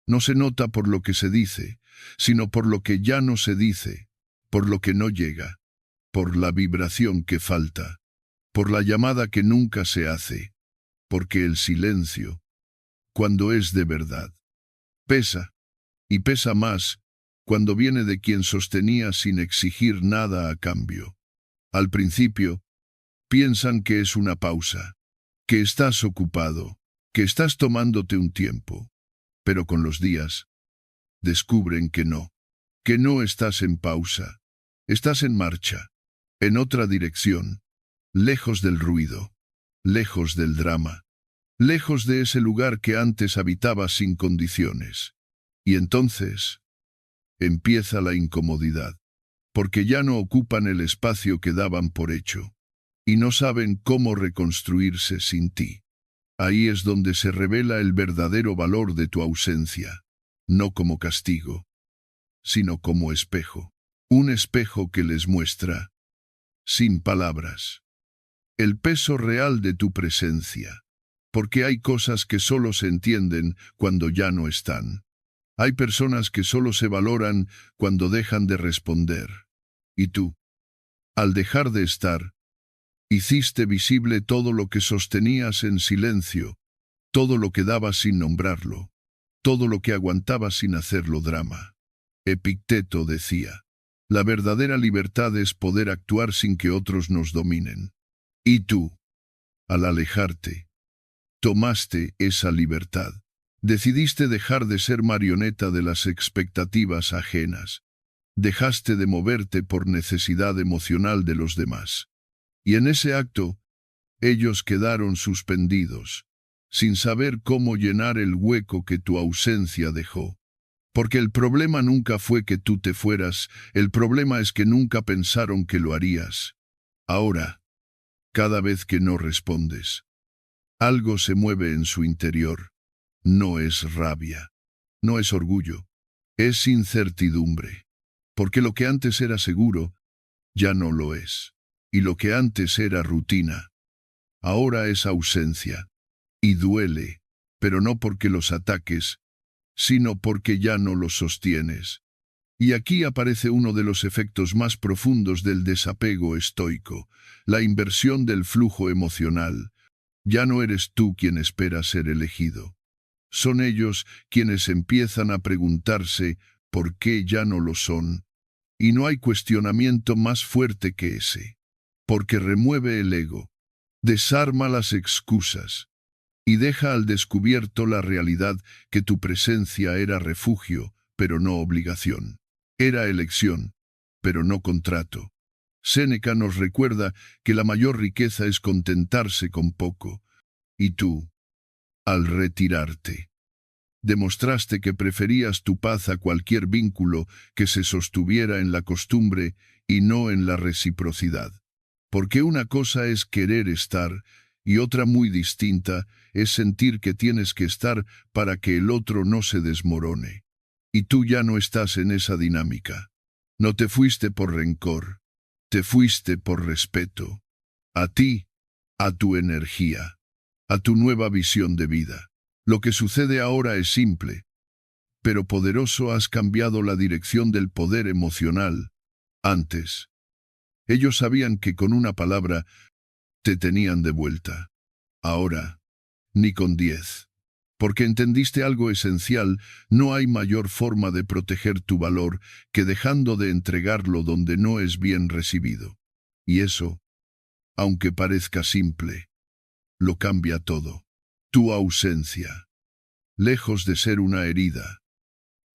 no se nota por lo que se dice, sino por lo que ya no se dice, por lo que no llega, por la vibración que falta, por la llamada que nunca se hace, porque el silencio, cuando es de verdad, pesa, y pesa más, cuando viene de quien sostenía sin exigir nada a cambio. Al principio, piensan que es una pausa, que estás ocupado, que estás tomándote un tiempo, pero con los días, descubren que no estás en pausa, estás en marcha, en otra dirección, lejos del ruido, lejos del drama, lejos de ese lugar que antes habitabas sin condiciones. Y entonces empieza la incomodidad, porque ya no ocupan el espacio que daban por hecho, y no saben cómo reconstruirse sin ti. Ahí es donde se revela el verdadero valor de tu ausencia, no como castigo, sino como espejo, un espejo que les muestra, sin palabras, el peso real de tu presencia, porque hay cosas que solo se entienden cuando ya no están. Hay personas que solo se valoran cuando dejan de responder. Y tú, al dejar de estar, hiciste visible todo lo que sostenías en silencio, todo lo que dabas sin nombrarlo, todo lo que aguantabas sin hacerlo drama. Epicteto decía, La verdadera libertad es poder actuar sin que otros nos dominen. Y tú, al alejarte, tomaste esa libertad. Decidiste dejar de ser marioneta de las expectativas ajenas. Dejaste de moverte por necesidad emocional de los demás. Y en ese acto, ellos quedaron suspendidos, sin saber cómo llenar el hueco que tu ausencia dejó. Porque el problema nunca fue que tú te fueras, el problema es que nunca pensaron que lo harías. Ahora, cada vez que no respondes, algo se mueve en su interior. No es rabia, no es orgullo, es incertidumbre. Porque lo que antes era seguro, ya no lo es. Y lo que antes era rutina, ahora es ausencia. Y duele, pero no porque los ataques, sino porque ya no los sostienes. Y aquí aparece uno de los efectos más profundos del desapego estoico, la inversión del flujo emocional. Ya no eres tú quien espera ser elegido. Son ellos quienes empiezan a preguntarse por qué ya no lo son. Y no hay cuestionamiento más fuerte que ese, porque remueve el ego, desarma las excusas y deja al descubierto la realidad que tu presencia era refugio, pero no obligación. Era elección, pero no contrato. Séneca nos recuerda que la mayor riqueza es contentarse con poco, y tú, al retirarte, demostraste que preferías tu paz a cualquier vínculo que se sostuviera en la costumbre y no en la reciprocidad. Porque una cosa es querer estar y otra muy distinta es sentir que tienes que estar para que el otro no se desmorone. Y tú ya no estás en esa dinámica. No te fuiste por rencor, te fuiste por respeto. A ti, a tu energía, a tu nueva visión de vida. Lo que sucede ahora es simple, pero poderoso. Has cambiado la dirección del poder emocional. Antes, ellos sabían que con una palabra te tenían de vuelta. Ahora, ni con 10. Porque entendiste algo esencial, no hay mayor forma de proteger tu valor que dejando de entregarlo donde no es bien recibido. Y eso, aunque parezca simple, lo cambia todo. Tu ausencia, lejos de ser una herida,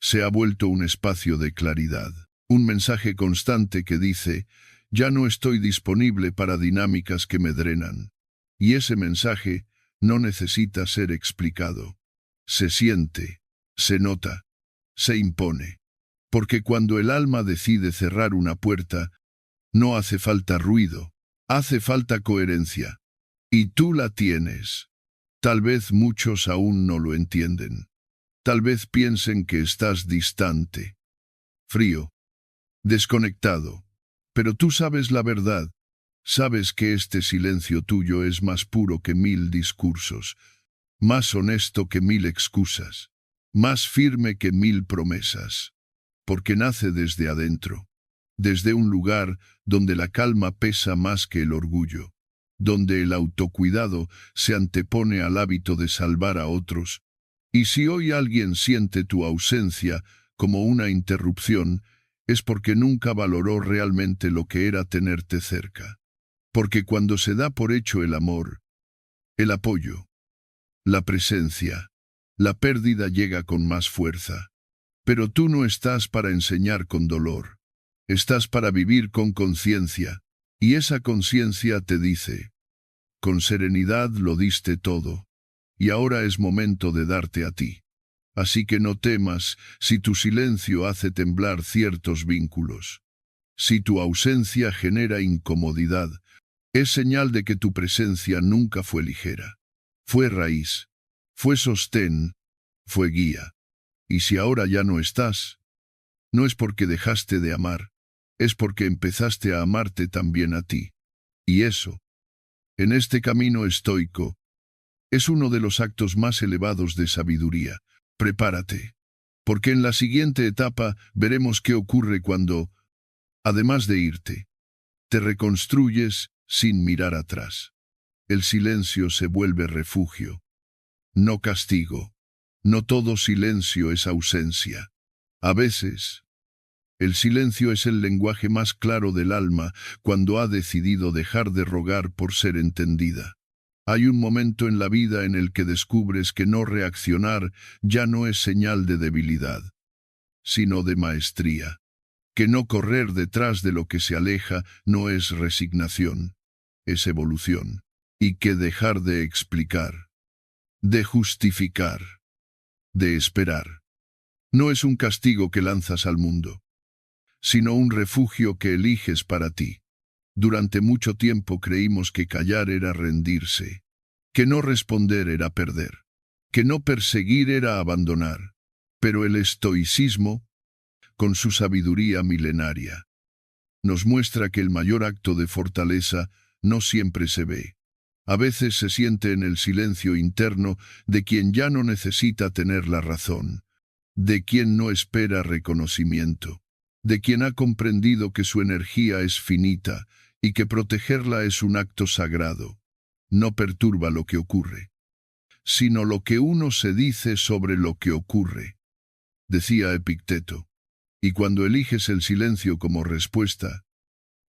se ha vuelto un espacio de claridad, un mensaje constante que dice, ya no estoy disponible para dinámicas que me drenan. Y ese mensaje no necesita ser explicado. Se siente, se nota, se impone. Porque cuando el alma decide cerrar una puerta, no hace falta ruido, hace falta coherencia. Y tú la tienes. Tal vez muchos aún no lo entienden. Tal vez piensen que estás distante, frío, desconectado. Pero tú sabes la verdad. Sabes que este silencio tuyo es más puro que 1000 discursos, más honesto que 1000 excusas, más firme que 1000 promesas. Porque nace desde adentro, desde un lugar donde la calma pesa más que el orgullo, donde el autocuidado se antepone al hábito de salvar a otros. Y si hoy alguien siente tu ausencia como una interrupción, es porque nunca valoró realmente lo que era tenerte cerca. Porque cuando se da por hecho el amor, el apoyo, la presencia, la pérdida llega con más fuerza. Pero tú no estás para enseñar con dolor. Estás para vivir con conciencia. Y esa conciencia te dice, con serenidad lo diste todo, y ahora es momento de darte a ti. Así que no temas si tu silencio hace temblar ciertos vínculos. Si tu ausencia genera incomodidad, es señal de que tu presencia nunca fue ligera. Fue raíz, fue sostén, fue guía. Y si ahora ya no estás, no es porque dejaste de amar, es porque empezaste a amarte también a ti. Y eso, en este camino estoico, es uno de los actos más elevados de sabiduría. Prepárate, porque en la siguiente etapa veremos qué ocurre cuando, además de irte, te reconstruyes sin mirar atrás. El silencio se vuelve refugio, no castigo. No todo silencio es ausencia. A veces, El silencio es el lenguaje más claro del alma cuando ha decidido dejar de rogar por ser entendida. Hay un momento en la vida en el que descubres que no reaccionar ya no es señal de debilidad, sino de maestría. Que no correr detrás de lo que se aleja no es resignación, es evolución. Y que dejar de explicar, de justificar, de esperar, no es un castigo que lanzas al mundo, sino un refugio que eliges para ti. Durante mucho tiempo creímos que callar era rendirse, que no responder era perder, que no perseguir era abandonar. Pero el estoicismo, con su sabiduría milenaria, nos muestra que el mayor acto de fortaleza no siempre se ve. A veces se siente en el silencio interno de quien ya no necesita tener la razón, de quien no espera reconocimiento, de quien ha comprendido que su energía es finita y que protegerla es un acto sagrado. No perturba lo que ocurre, sino lo que uno se dice sobre lo que ocurre, decía Epicteto. Y cuando eliges el silencio como respuesta,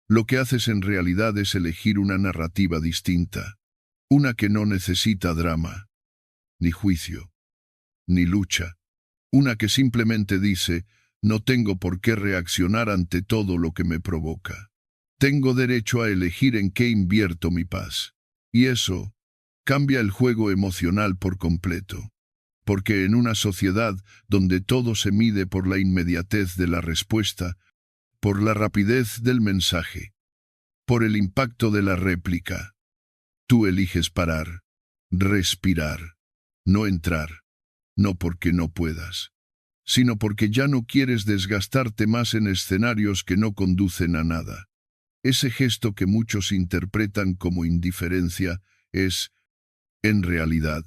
lo que haces en realidad es elegir una narrativa distinta, una que no necesita drama, ni juicio, ni lucha, una que simplemente dice, no tengo por qué reaccionar ante todo lo que me provoca. Tengo derecho a elegir en qué invierto mi paz. Y eso cambia el juego emocional por completo. Porque en una sociedad donde todo se mide por la inmediatez de la respuesta, por la rapidez del mensaje, por el impacto de la réplica, tú eliges parar, respirar, no entrar, no porque no puedas, sino porque ya no quieres desgastarte más en escenarios que no conducen a nada. Ese gesto que muchos interpretan como indiferencia es, en realidad,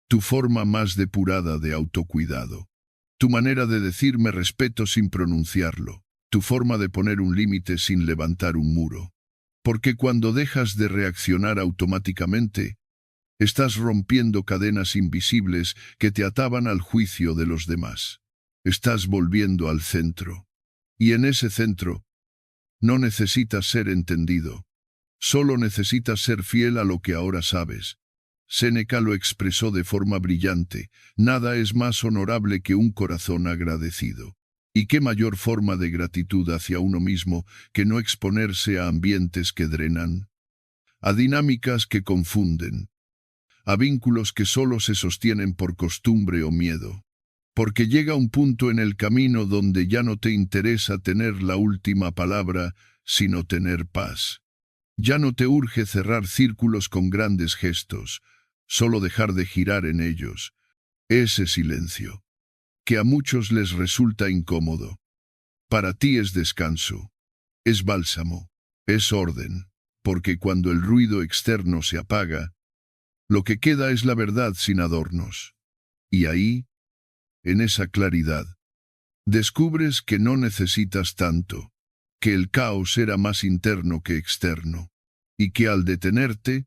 tu forma más depurada de autocuidado. Tu manera de decir me respeto sin pronunciarlo. Tu forma de poner un límite sin levantar un muro. Porque cuando dejas de reaccionar automáticamente, estás rompiendo cadenas invisibles que te ataban al juicio de los demás. Estás volviendo al centro. Y en ese centro, no necesitas ser entendido. Solo necesitas ser fiel a lo que ahora sabes. Séneca lo expresó de forma brillante, nada es más honorable que un corazón agradecido. ¿Y qué mayor forma de gratitud hacia uno mismo que no exponerse a ambientes que drenan, a dinámicas que confunden, a vínculos que solo se sostienen por costumbre o miedo? Porque llega un punto en el camino donde ya no te interesa tener la última palabra, sino tener paz. Ya no te urge cerrar círculos con grandes gestos, solo dejar de girar en ellos. Ese silencio, que a muchos les resulta incómodo, para ti es descanso, es bálsamo, es orden, porque cuando el ruido externo se apaga, lo que queda es la verdad sin adornos. Y ahí, en esa claridad, descubres que no necesitas tanto, que el caos era más interno que externo, y que al detenerte,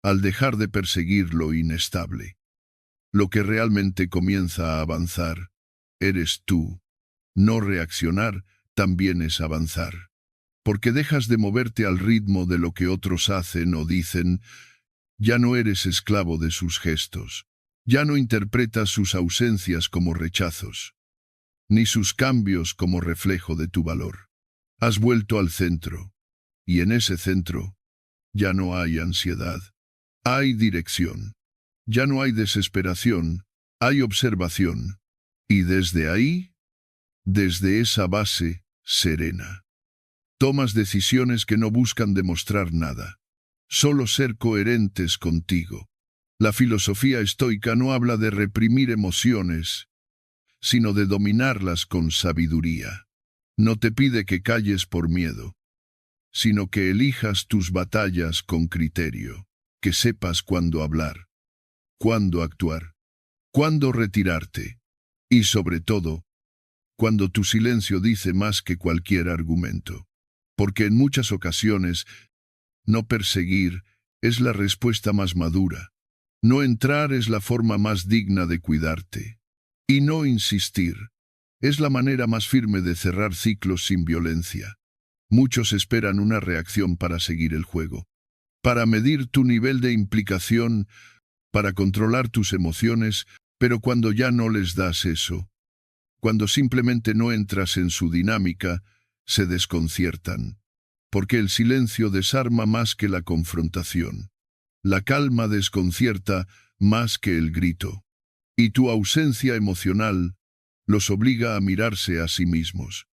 al dejar de perseguir lo inestable, lo que realmente comienza a avanzar, eres tú. No reaccionar también es avanzar, porque dejas de moverte al ritmo de lo que otros hacen o dicen, ya no eres esclavo de sus gestos, ya no interpretas sus ausencias como rechazos, ni sus cambios como reflejo de tu valor. Has vuelto al centro, y en ese centro ya no hay ansiedad, hay dirección. Ya no hay desesperación, hay observación. Y desde ahí, desde esa base serena, tomas decisiones que no buscan demostrar nada, solo ser coherentes contigo. La filosofía estoica no habla de reprimir emociones, sino de dominarlas con sabiduría. No te pide que calles por miedo, sino que elijas tus batallas con criterio, que sepas cuándo hablar, cuándo actuar, cuándo retirarte, y sobre todo, cuando tu silencio dice más que cualquier argumento. Porque en muchas ocasiones, no perseguir es la respuesta más madura, no entrar es la forma más digna de cuidarte, y no insistir Es la manera más firme de cerrar ciclos sin violencia. Muchos esperan una reacción para seguir el juego, para medir tu nivel de implicación, para controlar tus emociones, pero cuando ya no les das eso, cuando simplemente no entras en su dinámica, se desconciertan, porque el silencio desarma más que la confrontación. La calma desconcierta más que el grito, y tu ausencia emocional los obliga a mirarse a sí mismos.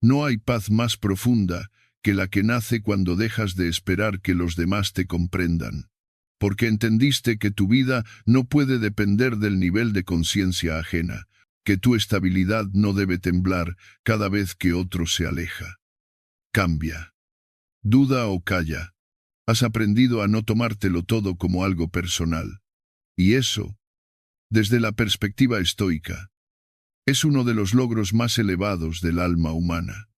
No hay paz más profunda que la que nace cuando dejas de esperar que los demás te comprendan, porque entendiste que tu vida no puede depender del nivel de conciencia ajena, que tu estabilidad no debe temblar cada vez que otro se aleja. Cambia. Duda o calla. Has aprendido a no tomártelo todo como algo personal. Y eso, desde la perspectiva estoica, es uno de los logros más elevados del alma humana.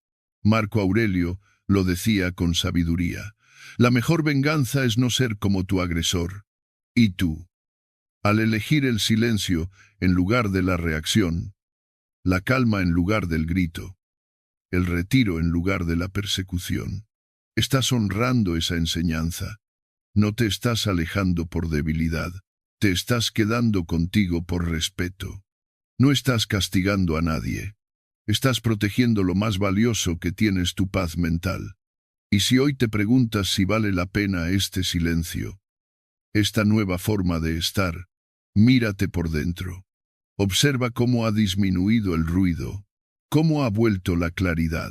Marco Aurelio lo decía con sabiduría. La mejor venganza es no ser como tu agresor. Y tú, al elegir el silencio en lugar de la reacción, la calma en lugar del grito, el retiro en lugar de la persecución, estás honrando esa enseñanza. No te estás alejando por debilidad, te estás quedando contigo por respeto. No estás castigando a nadie. Estás protegiendo lo más valioso que tienes, tu paz mental. Y si hoy te preguntas si vale la pena este silencio, esta nueva forma de estar, mírate por dentro. Observa cómo ha disminuido el ruido, cómo ha vuelto la claridad,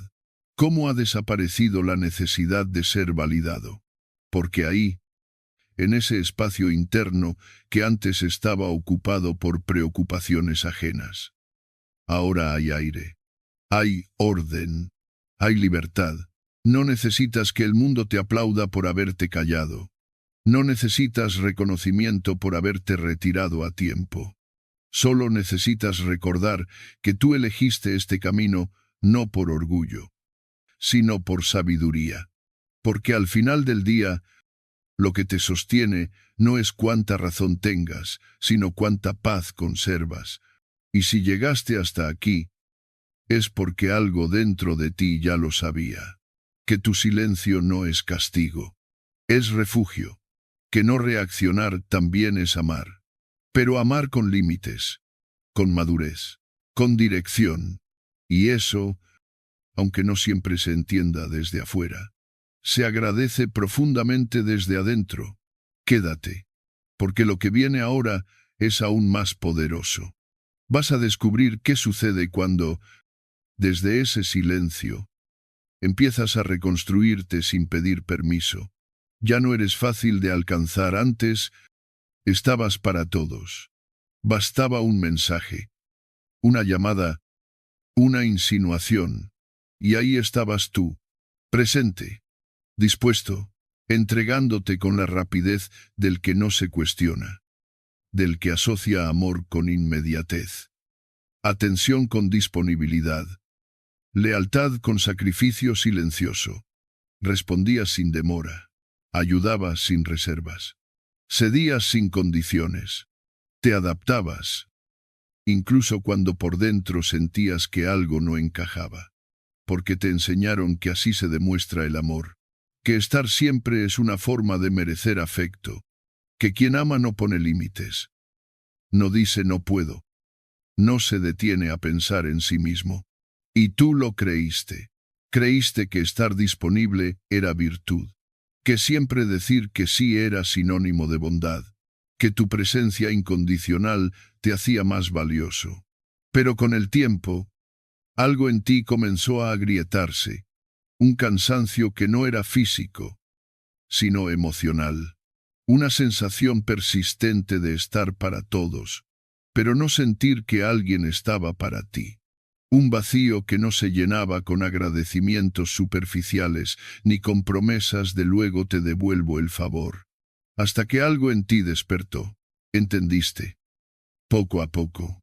cómo ha desaparecido la necesidad de ser validado. Porque ahí, en ese espacio interno que antes estaba ocupado por preocupaciones ajenas, ahora hay aire, hay orden, hay libertad. No necesitas que el mundo te aplauda por haberte callado. No necesitas reconocimiento por haberte retirado a tiempo. Solo necesitas recordar que tú elegiste este camino no por orgullo, sino por sabiduría. Porque al final del día, lo que te sostiene no es cuánta razón tengas, sino cuánta paz conservas. Y si llegaste hasta aquí, es porque algo dentro de ti ya lo sabía. Que tu silencio no es castigo, es refugio. Que no reaccionar también es amar. Pero amar con límites, con madurez, con dirección. Y eso, aunque no siempre se entienda desde afuera, se agradece profundamente desde adentro. Quédate, porque lo que viene ahora es aún más poderoso. Vas a descubrir qué sucede cuando, desde ese silencio, empiezas a reconstruirte sin pedir permiso. Ya no eres fácil de alcanzar. Antes, estabas para todos. Bastaba un mensaje, una llamada, una insinuación, y ahí estabas tú, presente, dispuesto, entregándote con la rapidez del que no se cuestiona, del que asocia amor con inmediatez, atención con disponibilidad, lealtad con sacrificio silencioso. Respondías sin demora, ayudabas sin reservas, cedías sin condiciones, te adaptabas, incluso cuando por dentro sentías que algo no encajaba, porque te enseñaron que así se demuestra el amor, que estar siempre es una forma de merecer afecto, que quien ama no pone límites, no dice no puedo, no se detiene a pensar en sí mismo. Y tú lo creíste. Creíste que estar disponible era virtud, que siempre decir que sí era sinónimo de bondad, que tu presencia incondicional te hacía más valioso. Pero con el tiempo, algo en ti comenzó a agrietarse, un cansancio que no era físico, sino emocional, una sensación persistente de estar para todos, pero no sentir que alguien estaba para ti. Un vacío que no se llenaba con agradecimientos superficiales ni con promesas de luego te devuelvo el favor. Hasta que algo en ti despertó. Entendiste, poco a poco,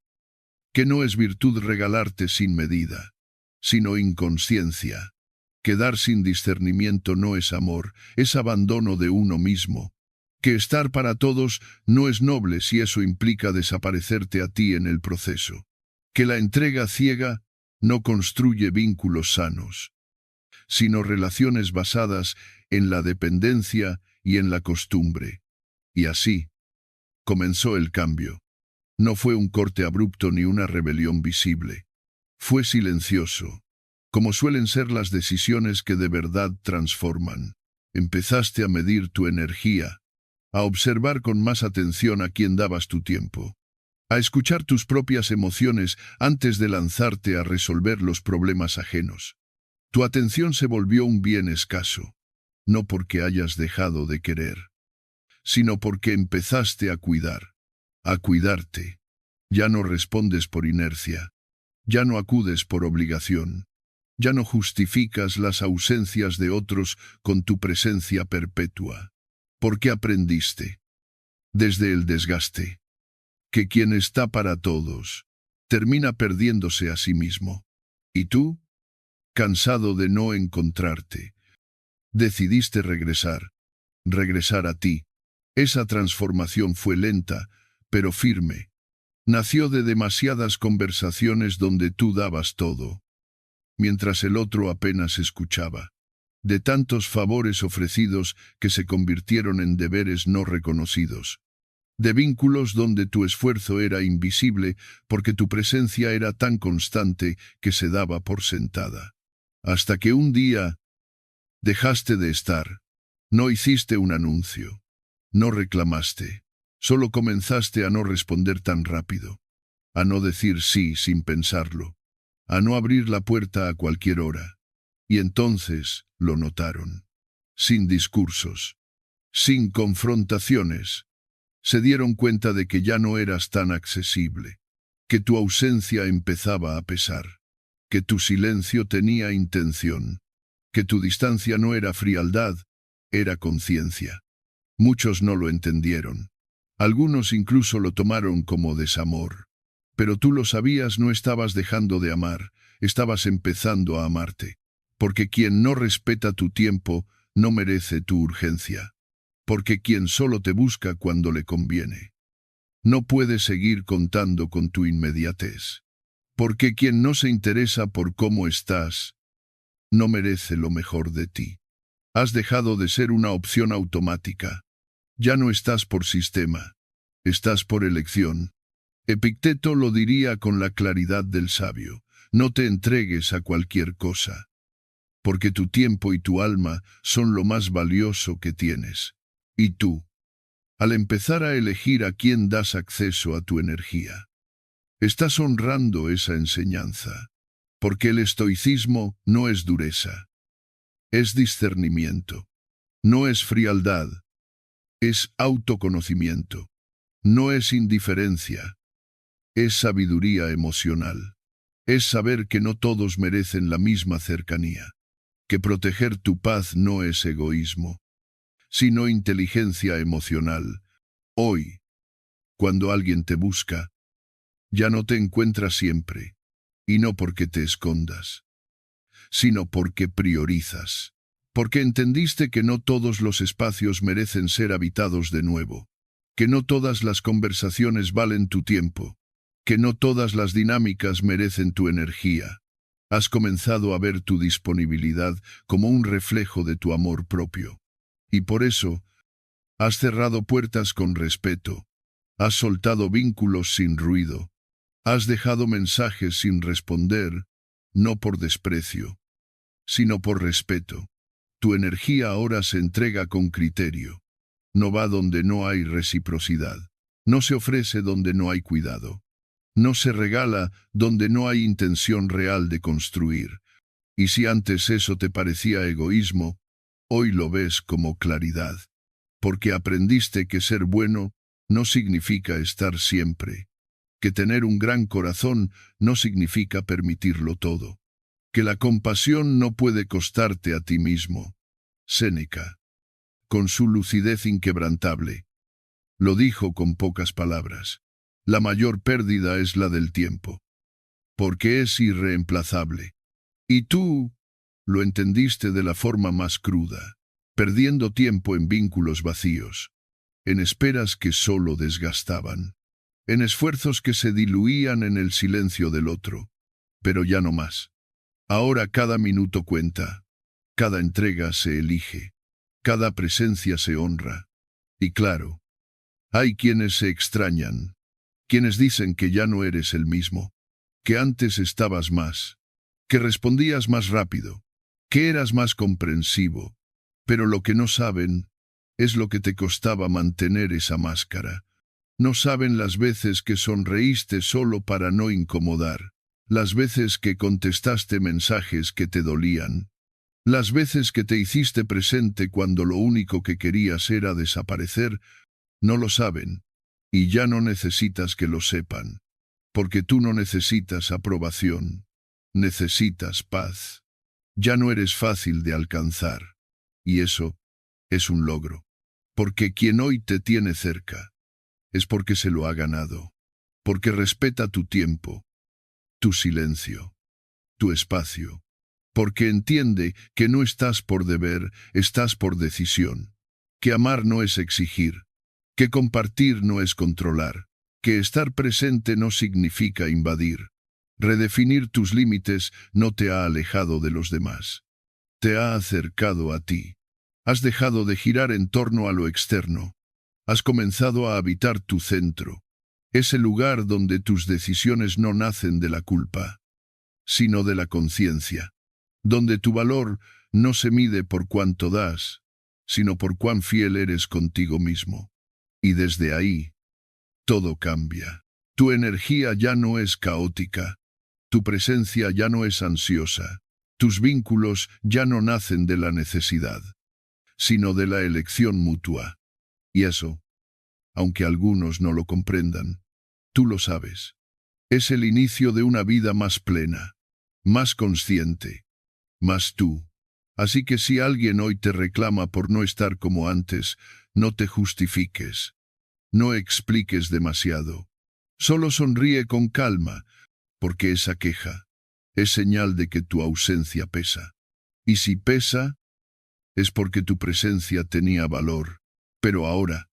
que no es virtud regalarte sin medida, sino inconsciencia. Que dar sin discernimiento no es amor, es abandono de uno mismo. Que estar para todos no es noble si eso implica desaparecerte a ti en el proceso. Que la entrega ciega no construye vínculos sanos, sino relaciones basadas en la dependencia y en la costumbre. Y así comenzó el cambio. No fue un corte abrupto ni una rebelión visible. Fue silencioso, como suelen ser las decisiones que de verdad transforman. Empezaste a medir tu energía, a observar con más atención a quién dabas tu tiempo, a escuchar tus propias emociones antes de lanzarte a resolver los problemas ajenos. Tu atención se volvió un bien escaso, no porque hayas dejado de querer, sino porque empezaste a cuidarte. Ya no respondes por inercia, ya no acudes por obligación, ya no justificas las ausencias de otros con tu presencia perpetua. Porque aprendiste, desde el desgaste, que quien está para todos termina perdiéndose a sí mismo. Y tú, cansado de no encontrarte, decidiste regresar a ti. Esa transformación fue lenta, pero firme. Nació de demasiadas conversaciones donde tú dabas todo, mientras el otro apenas escuchaba. De tantos favores ofrecidos que se convirtieron en deberes no reconocidos. De vínculos donde tu esfuerzo era invisible porque tu presencia era tan constante que se daba por sentada. Hasta que un día dejaste de estar. No hiciste un anuncio. No reclamaste. Solo comenzaste a no responder tan rápido. A no decir sí sin pensarlo. A no abrir la puerta a cualquier hora. Y entonces lo notaron. Sin discursos. Sin confrontaciones. Se dieron cuenta de que ya no eras tan accesible. Que tu ausencia empezaba a pesar. Que tu silencio tenía intención. Que tu distancia no era frialdad, era conciencia. Muchos no lo entendieron. Algunos incluso lo tomaron como desamor. Pero tú lo sabías, no estabas dejando de amar, estabas empezando a amarte. Porque quien no respeta tu tiempo no merece tu urgencia. Porque quien solo te busca cuando le conviene no puede seguir contando con tu inmediatez. Porque quien no se interesa por cómo estás no merece lo mejor de ti. Has dejado de ser una opción automática. Ya no estás por sistema. Estás por elección. Epicteto lo diría con la claridad del sabio. No te entregues a cualquier cosa. Porque tu tiempo y tu alma son lo más valioso que tienes. Y tú, al empezar a elegir a quién das acceso a tu energía, estás honrando esa enseñanza. Porque el estoicismo no es dureza. Es discernimiento. No es frialdad. Es autoconocimiento. No es indiferencia. Es sabiduría emocional. Es saber que no todos merecen la misma cercanía. Que proteger tu paz no es egoísmo, sino inteligencia emocional. Hoy, cuando alguien te busca, ya no te encuentra siempre, y no porque te escondas, sino porque priorizas. Porque entendiste que no todos los espacios merecen ser habitados de nuevo, que no todas las conversaciones valen tu tiempo, que no todas las dinámicas merecen tu energía. Has comenzado a ver tu disponibilidad como un reflejo de tu amor propio. Y por eso, has cerrado puertas con respeto, has soltado vínculos sin ruido, has dejado mensajes sin responder, no por desprecio, sino por respeto. Tu energía ahora se entrega con criterio. No va donde no hay reciprocidad. No se ofrece donde no hay cuidado. No se regala donde no hay intención real de construir. Y si antes eso te parecía egoísmo, hoy lo ves como claridad. Porque aprendiste que ser bueno no significa estar siempre. Que tener un gran corazón no significa permitirlo todo. Que la compasión no puede costarte a ti mismo. Séneca, con su lucidez inquebrantable, lo dijo con pocas palabras. La mayor pérdida es la del tiempo, porque es irreemplazable. Y tú lo entendiste de la forma más cruda, perdiendo tiempo en vínculos vacíos, en esperas que solo desgastaban, en esfuerzos que se diluían en el silencio del otro. pero ya no más. Ahora cada minuto cuenta, cada entrega se elige, cada presencia se honra. Y claro, hay quienes se extrañan, quienes dicen que ya no eres el mismo, que antes estabas más, que respondías más rápido, que eras más comprensivo, pero lo que no saben es lo que te costaba mantener esa máscara. No saben las veces que sonreíste solo para no incomodar, las veces que contestaste mensajes que te dolían, las veces que te hiciste presente cuando lo único que querías era desaparecer. No lo saben, y ya no necesitas que lo sepan, porque tú no necesitas aprobación, necesitas paz. Ya no eres fácil de alcanzar, y eso es un logro, porque quien hoy te tiene cerca es porque se lo ha ganado, porque respeta tu tiempo, tu silencio, tu espacio, porque entiende que no estás por deber, estás por decisión, que amar no es exigir, que compartir no es controlar, que estar presente no significa invadir. Redefinir tus límites no te ha alejado de los demás, te ha acercado a ti. Has dejado de girar en torno a lo externo, has comenzado a habitar tu centro, ese lugar donde tus decisiones no nacen de la culpa, sino de la conciencia, donde tu valor no se mide por cuánto das, sino por cuán fiel eres contigo mismo. Y desde ahí, todo cambia. Tu energía ya no es caótica, tu presencia ya no es ansiosa, tus vínculos ya no nacen de la necesidad, sino de la elección mutua. Y eso, aunque algunos no lo comprendan, tú lo sabes. Es el inicio de una vida más plena, más consciente, más tú. Así que si alguien hoy te reclama por no estar como antes, no te justifiques. No expliques demasiado. Solo sonríe con calma, porque esa queja es señal de que tu ausencia pesa. Y si pesa, es porque tu presencia tenía valor. Pero ahora,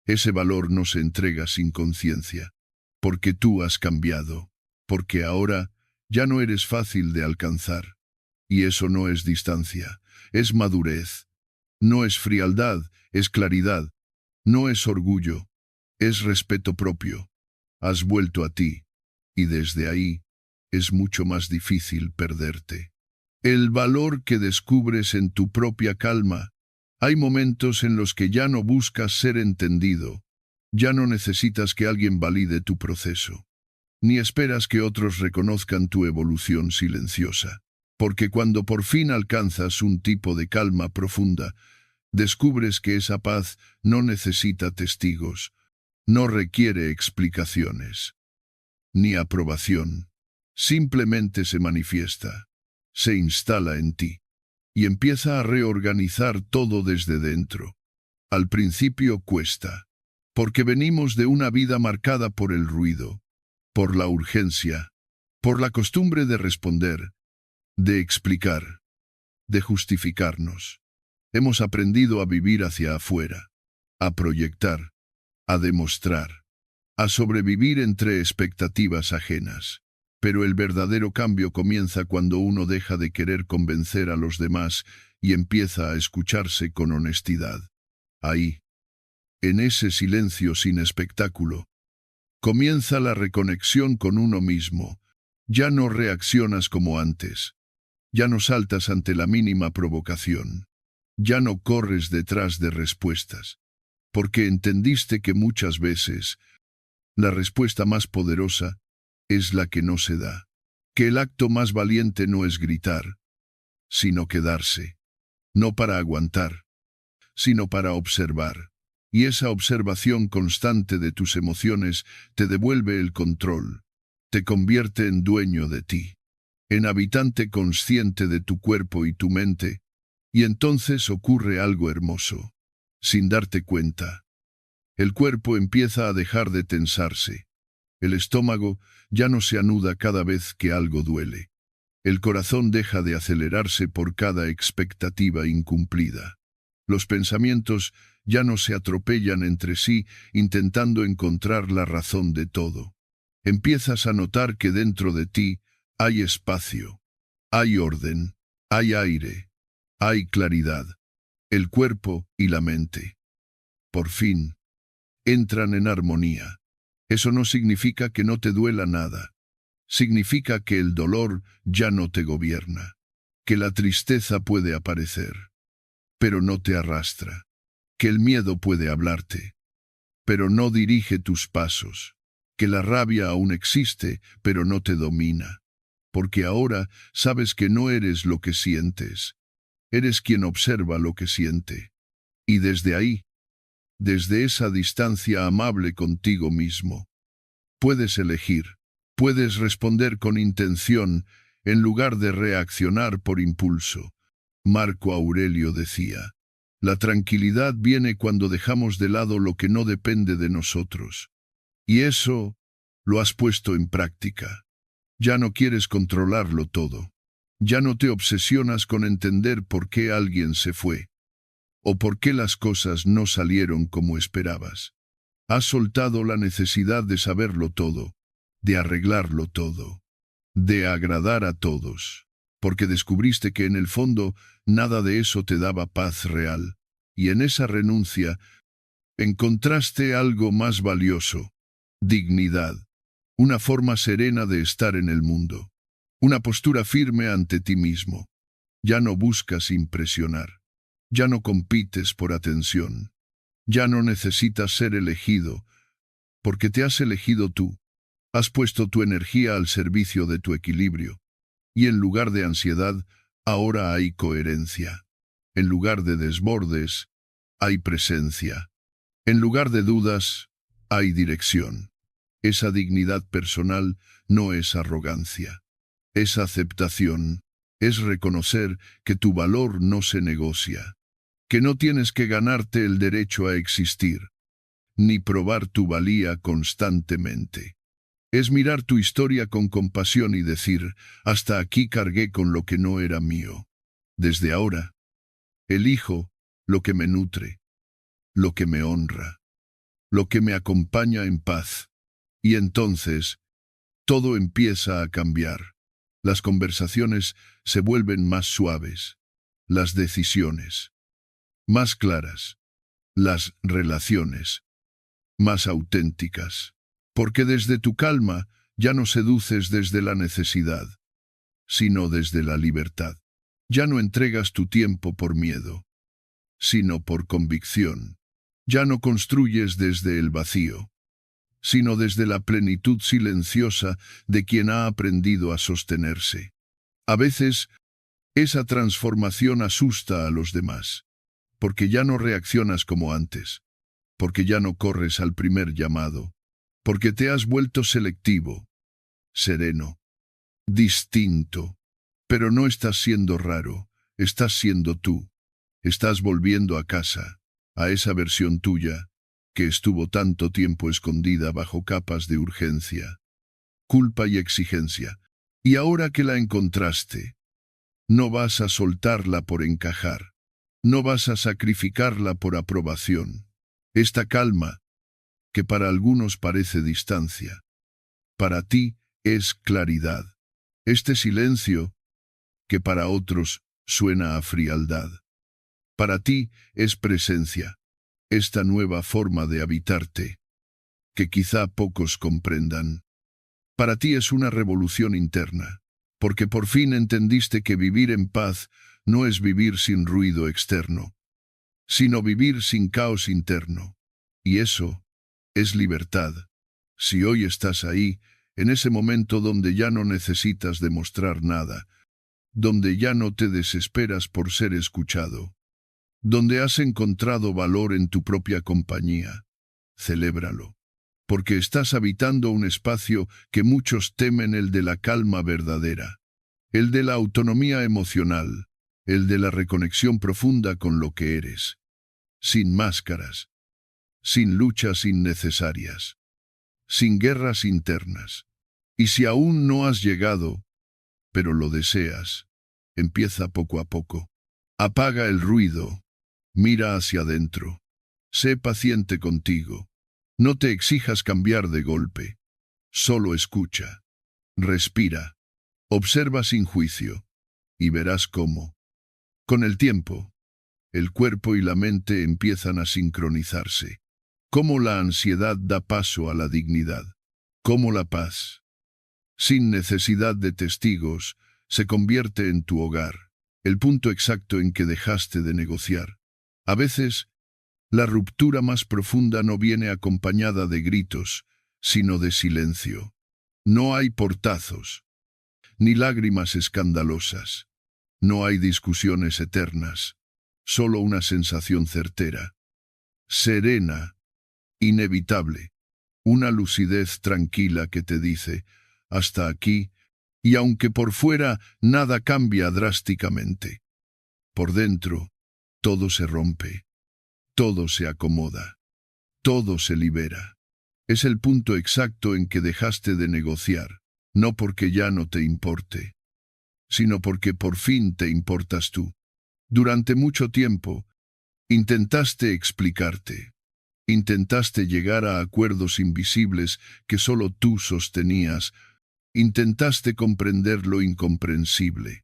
ese valor no se entrega sin conciencia, porque tú has cambiado, porque ahora ya no eres fácil de alcanzar. Y eso no es distancia, es madurez. No es frialdad, es claridad. No es orgullo, es respeto propio. Has vuelto a ti, y desde ahí es mucho más difícil perderte. El valor que descubres en tu propia calma. Hay momentos en los que ya no buscas ser entendido, ya no necesitas que alguien valide tu proceso, ni esperas que otros reconozcan tu evolución silenciosa, porque cuando por fin alcanzas un tipo de calma profunda, descubres que esa paz no necesita testigos, no requiere explicaciones, ni aprobación, simplemente se manifiesta, se instala en ti, y empieza a reorganizar todo desde dentro. Al principio cuesta, porque venimos de una vida marcada por el ruido, por la urgencia, por la costumbre de responder, de explicar, de justificarnos. Hemos aprendido a vivir hacia afuera, a proyectar, a demostrar, a sobrevivir entre expectativas ajenas. Pero el verdadero cambio comienza cuando uno deja de querer convencer a los demás y empieza a escucharse con honestidad. Ahí, en ese silencio sin espectáculo, comienza la reconexión con uno mismo. Ya no reaccionas como antes. Ya no saltas ante la mínima provocación. Ya no corres detrás de respuestas. Porque entendiste que muchas veces la respuesta más poderosa es la que no se da, que el acto más valiente no es gritar, sino quedarse, no para aguantar, sino para observar, y esa observación constante de tus emociones te devuelve el control, te convierte en dueño de ti, en habitante consciente de tu cuerpo y tu mente, y entonces ocurre algo hermoso, sin darte cuenta. El cuerpo empieza a dejar de tensarse. El estómago ya no se anuda cada vez que algo duele. El corazón deja de acelerarse por cada expectativa incumplida. Los pensamientos ya no se atropellan entre sí intentando encontrar la razón de todo. Empiezas a notar que dentro de ti hay espacio, hay orden, hay aire, hay claridad. El cuerpo y la mente, por fin, entran en armonía. Eso no significa que no te duela nada. Significa que el dolor ya no te gobierna, que la tristeza puede aparecer, pero no te arrastra, que el miedo puede hablarte, pero no dirige tus pasos, que la rabia aún existe, pero no te domina, porque ahora sabes que no eres lo que sientes, eres quien observa lo que siente. Y desde ahí, desde esa distancia amable contigo mismo, puedes elegir, puedes responder con intención en lugar de reaccionar por impulso. Marco Aurelio decía, la tranquilidad viene cuando dejamos de lado lo que no depende de nosotros. Y eso lo has puesto en práctica. Ya no quieres controlarlo todo. Ya no te obsesionas con entender por qué alguien se fue, o por qué las cosas no salieron como esperabas. Has soltado la necesidad de saberlo todo, de arreglarlo todo, de agradar a todos, porque descubriste que en el fondo nada de eso te daba paz real, y en esa renuncia encontraste algo más valioso, dignidad, una forma serena de estar en el mundo, una postura firme ante ti mismo. Ya no buscas impresionar, ya no compites por atención, ya no necesitas ser elegido, porque te has elegido tú. Has puesto tu energía al servicio de tu equilibrio, y en lugar de ansiedad, ahora hay coherencia. En lugar de desbordes, hay presencia. En lugar de dudas, hay dirección. Esa dignidad personal no es arrogancia, es aceptación, es reconocer que tu valor no se negocia, que no tienes que ganarte el derecho a existir, ni probar tu valía constantemente. Es mirar tu historia con compasión y decir, hasta aquí cargué con lo que no era mío. Desde ahora, elijo lo que me nutre, lo que me honra, lo que me acompaña en paz. Y entonces, todo empieza a cambiar. Las conversaciones se vuelven más suaves, las decisiones más claras, las relaciones más auténticas. Porque desde tu calma ya no seduces desde la necesidad, sino desde la libertad. Ya no entregas tu tiempo por miedo, sino por convicción. Ya no construyes desde el vacío, sino desde la plenitud silenciosa de quien ha aprendido a sostenerse. A veces, esa transformación asusta a los demás, porque ya no reaccionas como antes, porque ya no corres al primer llamado, porque te has vuelto selectivo, sereno, distinto. Pero no estás siendo raro, estás siendo tú. Estás volviendo a casa, a esa versión tuya, que estuvo tanto tiempo escondida bajo capas de urgencia, culpa y exigencia. Y ahora que la encontraste, no vas a soltarla por encajar, no vas a sacrificarla por aprobación. Esta calma, que para algunos parece distancia, para ti es claridad. Este silencio, que para otros suena a frialdad, para ti es presencia, esta nueva forma de habitarte, que quizá pocos comprendan. Para ti es una revolución interna, porque por fin entendiste que vivir en paz no es vivir sin ruido externo, sino vivir sin caos interno. Y eso es libertad. Si hoy estás ahí, en ese momento donde ya no necesitas demostrar nada, donde ya no te desesperas por ser escuchado, donde has encontrado valor en tu propia compañía, celébralo, porque estás habitando un espacio que muchos temen, el de la calma verdadera, el de la autonomía emocional, el de la reconexión profunda con lo que eres, sin máscaras, sin luchas innecesarias, sin guerras internas. Y si aún no has llegado, pero lo deseas, empieza poco a poco. Apaga el ruido, mira hacia adentro, sé paciente contigo. No te exijas cambiar de golpe, solo escucha, respira, Observa sin juicio, y verás cómo. Con el tiempo, el cuerpo y la mente empiezan a sincronizarse. Cómo la ansiedad da paso a la dignidad. Cómo la paz, sin necesidad de testigos, se convierte en tu hogar, el punto exacto en que dejaste de negociar. A veces, la ruptura más profunda no viene acompañada de gritos, sino de silencio. No hay portazos, ni lágrimas escandalosas. No hay discusiones eternas, solo una sensación certera, serena, inevitable, una lucidez tranquila que te dice, hasta aquí, y aunque por fuera nada cambia drásticamente, por dentro todo se rompe, todo se acomoda, todo se libera. Es el punto exacto en que dejaste de negociar, no porque ya no te importe, sino porque por fin te importas tú. Durante mucho tiempo, intentaste explicarte, intentaste llegar a acuerdos invisibles que solo tú sostenías, intentaste comprender lo incomprensible,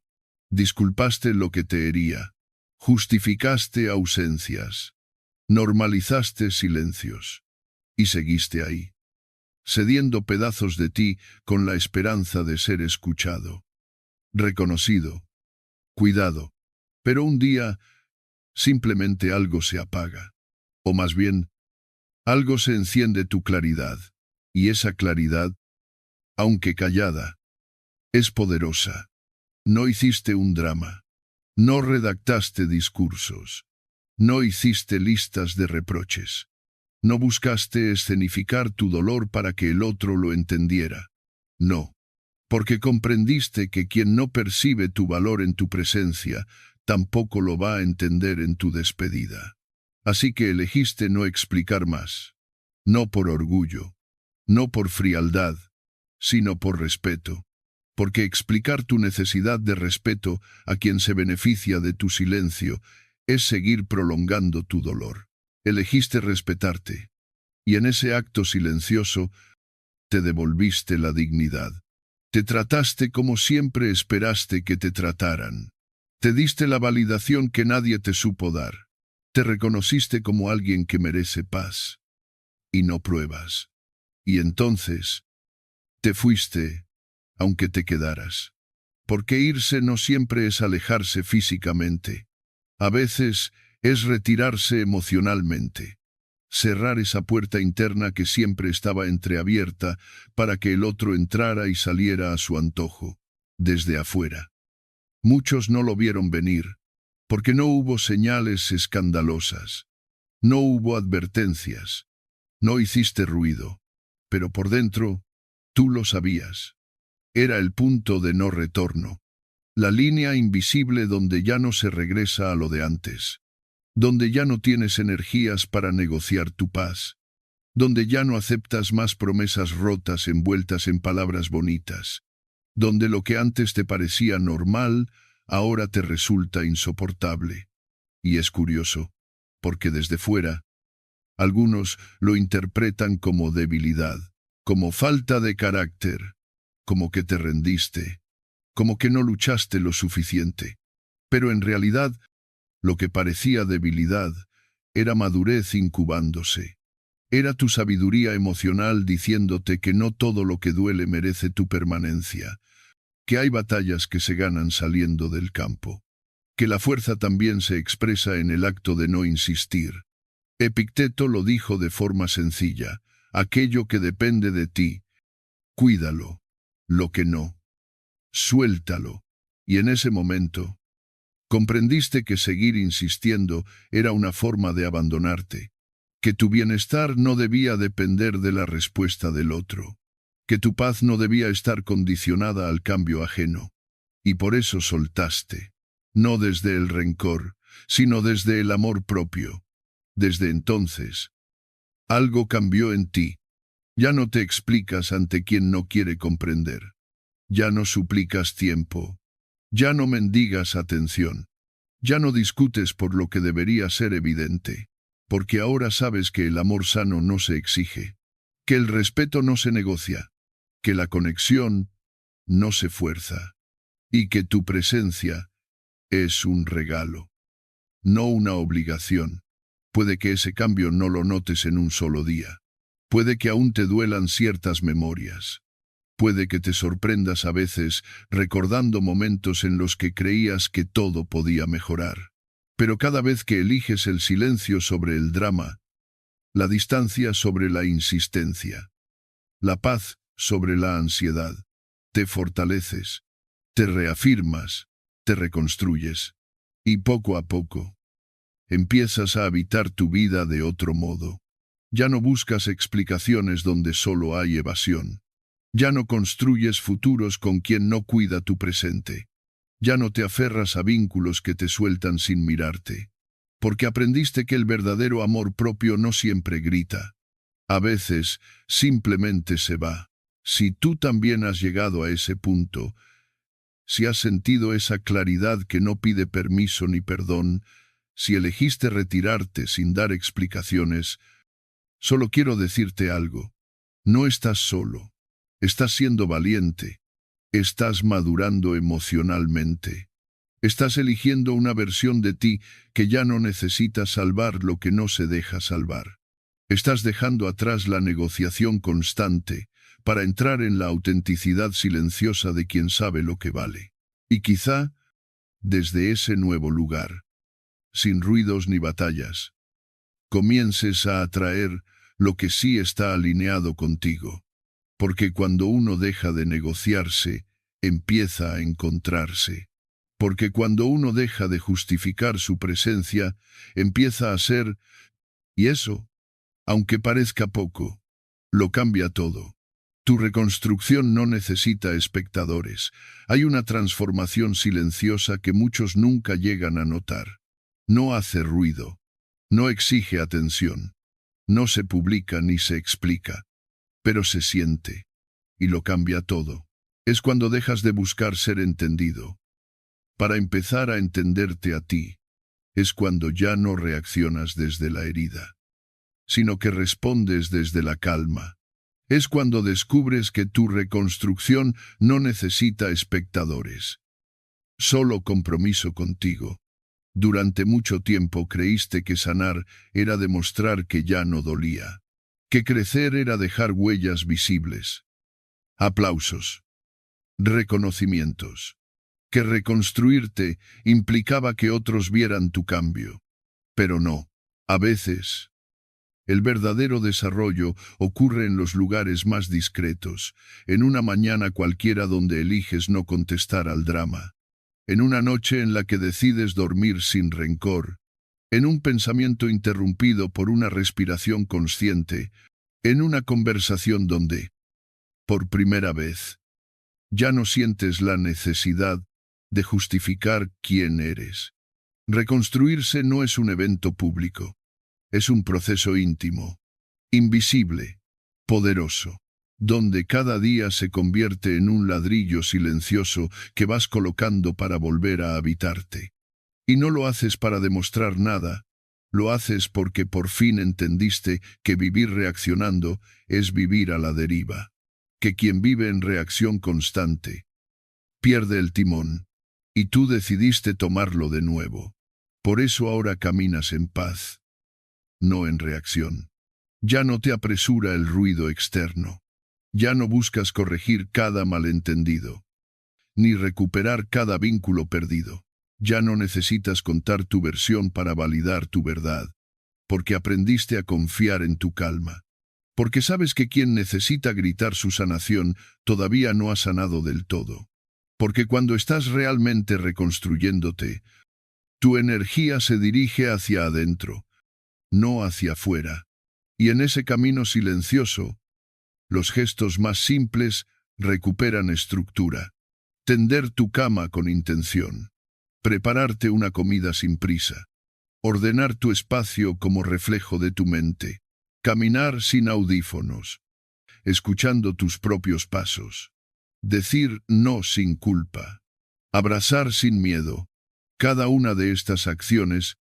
disculpaste lo que te hería, justificaste ausencias, normalizaste silencios, y seguiste ahí, cediendo pedazos de ti con la esperanza de ser escuchado, reconocido, cuidado. Pero un día, simplemente algo se apaga, o más bien, algo se enciende tu claridad, y esa claridad, aunque callada, es poderosa. No hiciste un drama, no redactaste discursos, no hiciste listas de reproches, no buscaste escenificar tu dolor para que el otro lo entendiera. No, porque comprendiste que quien no percibe tu valor en tu presencia, tampoco lo va a entender en tu despedida. Así que elegiste no explicar más, no por orgullo, no por frialdad, sino por respeto, porque explicar tu necesidad de respeto a quien se beneficia de tu silencio es seguir prolongando tu dolor. Elegiste respetarte, y en ese acto silencioso te devolviste la dignidad. Te trataste como siempre esperaste que te trataran. Te diste la validación que nadie te supo dar. Te reconociste como alguien que merece paz, y no pruebas. Y entonces, te fuiste, aunque te quedaras. Porque irse no siempre es alejarse físicamente. A veces es retirarse emocionalmente. Cerrar esa puerta interna que siempre estaba entreabierta para que el otro entrara y saliera a su antojo, desde afuera. Muchos no lo vieron venir, porque no hubo señales escandalosas, no hubo advertencias, no hiciste ruido, pero por dentro, tú lo sabías. Era el punto de no retorno, la línea invisible donde ya no se regresa a lo de antes, donde ya no tienes energías para negociar tu paz, donde ya no aceptas más promesas rotas envueltas en palabras bonitas, donde lo que antes te parecía normal, ahora te resulta insoportable. Y es curioso, porque desde fuera, algunos lo interpretan como debilidad, como falta de carácter, como que te rendiste, como que no luchaste lo suficiente. Pero en realidad, lo que parecía debilidad era madurez incubándose. Era tu sabiduría emocional diciéndote que no todo lo que duele merece tu permanencia, que hay batallas que se ganan saliendo del campo, que la fuerza también se expresa en el acto de no insistir. Epicteto lo dijo de forma sencilla: aquello que depende de ti, cuídalo; lo que no, suéltalo. Y en ese momento, comprendiste que seguir insistiendo era una forma de abandonarte, que tu bienestar no debía depender de la respuesta del otro, que tu paz no debía estar condicionada al cambio ajeno, y por eso soltaste, no desde el rencor, sino desde el amor propio. Desde entonces, algo cambió en ti. Ya no te explicas ante quien no quiere comprender. Ya no suplicas tiempo. Ya no mendigas atención. Ya no discutes por lo que debería ser evidente, porque ahora sabes que el amor sano no se exige, que el respeto no se negocia, que la conexión no se fuerza. y que tu presencia es un regalo, no una obligación. Puede que ese cambio no lo notes en un solo día. Puede que aún te duelan ciertas memorias. Puede que te sorprendas a veces recordando momentos en los que creías que todo podía mejorar. Pero cada vez que eliges el silencio sobre el drama, la distancia sobre la insistencia, la paz sobre la ansiedad, te fortaleces, te reafirmas, te reconstruyes, y poco a poco empiezas a habitar tu vida de otro modo. Ya no buscas explicaciones donde solo hay evasión. Ya no construyes futuros con quien no cuida tu presente. Ya no te aferras a vínculos que te sueltan sin mirarte. Porque aprendiste que el verdadero amor propio no siempre grita. A veces simplemente se va. Si tú también has llegado a ese punto, si has sentido esa claridad que no pide permiso ni perdón, si elegiste retirarte sin dar explicaciones, solo quiero decirte algo. No estás solo. Estás siendo valiente. Estás madurando emocionalmente. Estás eligiendo una versión de ti que ya no necesita salvar lo que no se deja salvar. Estás dejando atrás la negociación constante para entrar en la autenticidad silenciosa de quien sabe lo que vale. Y quizá, desde ese nuevo lugar, sin ruidos ni batallas, comiences a atraer lo que sí está alineado contigo. Porque cuando uno deja de negociarse, empieza a encontrarse. Porque cuando uno deja de justificar su presencia, empieza a ser, y eso, aunque parezca poco, lo cambia todo. Tu reconstrucción no necesita espectadores. Hay una transformación silenciosa que muchos nunca llegan a notar. No hace ruido. No exige atención. No se publica ni se explica. Pero se siente. Y lo cambia todo. Es cuando dejas de buscar ser entendido para empezar a entenderte a ti. Es cuando ya no reaccionas desde la herida, sino que respondes desde la calma. Es cuando descubres que tu reconstrucción no necesita espectadores, solo compromiso contigo. Durante mucho tiempo creíste que sanar era demostrar que ya no dolía, que crecer era dejar huellas visibles, aplausos, reconocimientos, que reconstruirte implicaba que otros vieran tu cambio. Pero no, a veces, el verdadero desarrollo ocurre en los lugares más discretos, en una mañana cualquiera donde eliges no contestar al drama, en una noche en la que decides dormir sin rencor, en un pensamiento interrumpido por una respiración consciente, en una conversación donde, por primera vez, ya no sientes la necesidad de justificar quién eres. Reconstruirse no es un evento público, es un proceso íntimo, invisible, poderoso, donde cada día se convierte en un ladrillo silencioso que vas colocando para volver a habitarte. Y no lo haces para demostrar nada, lo haces porque por fin entendiste que vivir reaccionando es vivir a la deriva, que quien vive en reacción constante pierde el timón, y tú decidiste tomarlo de nuevo. Por eso ahora caminas en paz, no en reacción. Ya no te apresura el ruido externo. Ya no buscas corregir cada malentendido, ni recuperar cada vínculo perdido. Ya no necesitas contar tu versión para validar tu verdad, porque aprendiste a confiar en tu calma. Porque sabes que quien necesita gritar su sanación todavía no ha sanado del todo. Porque cuando estás realmente reconstruyéndote, tu energía se dirige hacia adentro, no hacia afuera. Y en ese camino silencioso, los gestos más simples recuperan estructura. Tender tu cama con intención. Prepararte una comida sin prisa. Ordenar tu espacio como reflejo de tu mente. Caminar sin audífonos. Escuchando tus propios pasos. Decir no sin culpa. Abrazar sin miedo. Cada una de estas acciones,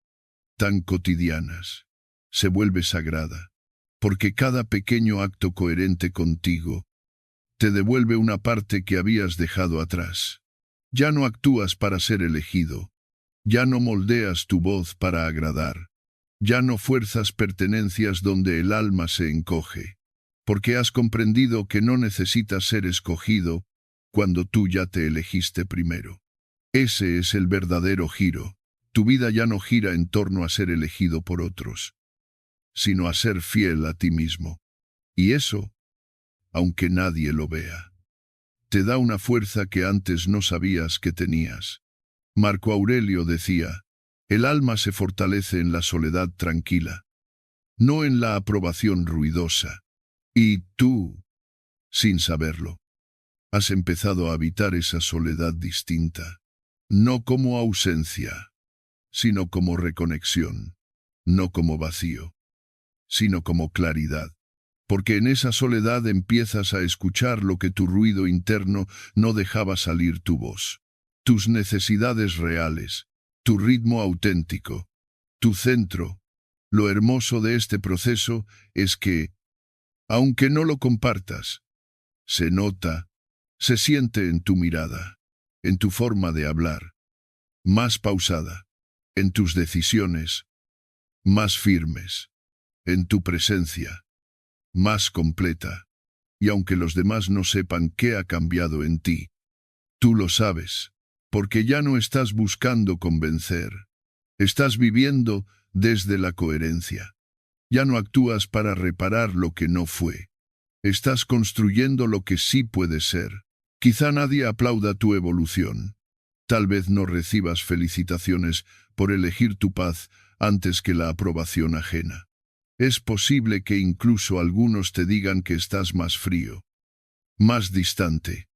tan cotidianas, se vuelve sagrada, porque cada pequeño acto coherente contigo te devuelve una parte que habías dejado atrás. Ya no actúas para ser elegido. Ya no moldeas tu voz para agradar. Ya no fuerzas pertenencias donde el alma se encoge. Porque has comprendido que no necesitas ser escogido cuando tú ya te elegiste primero. Ese es el verdadero giro. Tu vida ya no gira en torno a ser elegido por otros, sino a ser fiel a ti mismo. Y eso, aunque nadie lo vea, te da una fuerza que antes no sabías que tenías. Marco Aurelio decía, el alma se fortalece en la soledad tranquila, no en la aprobación ruidosa. Y tú, sin saberlo, has empezado a habitar esa soledad distinta, no como ausencia, sino como reconexión, no como vacío, sino como claridad. Porque en esa soledad empiezas a escuchar lo que tu ruido interno no dejaba salir tu voz. Tus necesidades reales, tu ritmo auténtico, tu centro. Lo hermoso de este proceso es que, aunque no lo compartas, se nota, se siente en tu mirada, en tu forma de hablar, más pausada, en tus decisiones, más firmes, en tu presencia, más completa. Y aunque los demás no sepan qué ha cambiado en ti, tú lo sabes, porque ya no estás buscando convencer. Estás viviendo desde la coherencia. Ya no actúas para reparar lo que no fue. Estás construyendo lo que sí puede ser. Quizá nadie aplauda tu evolución. Tal vez no recibas felicitaciones por elegir tu paz antes que la aprobación ajena. Es posible que incluso algunos te digan que estás más frío, más distante,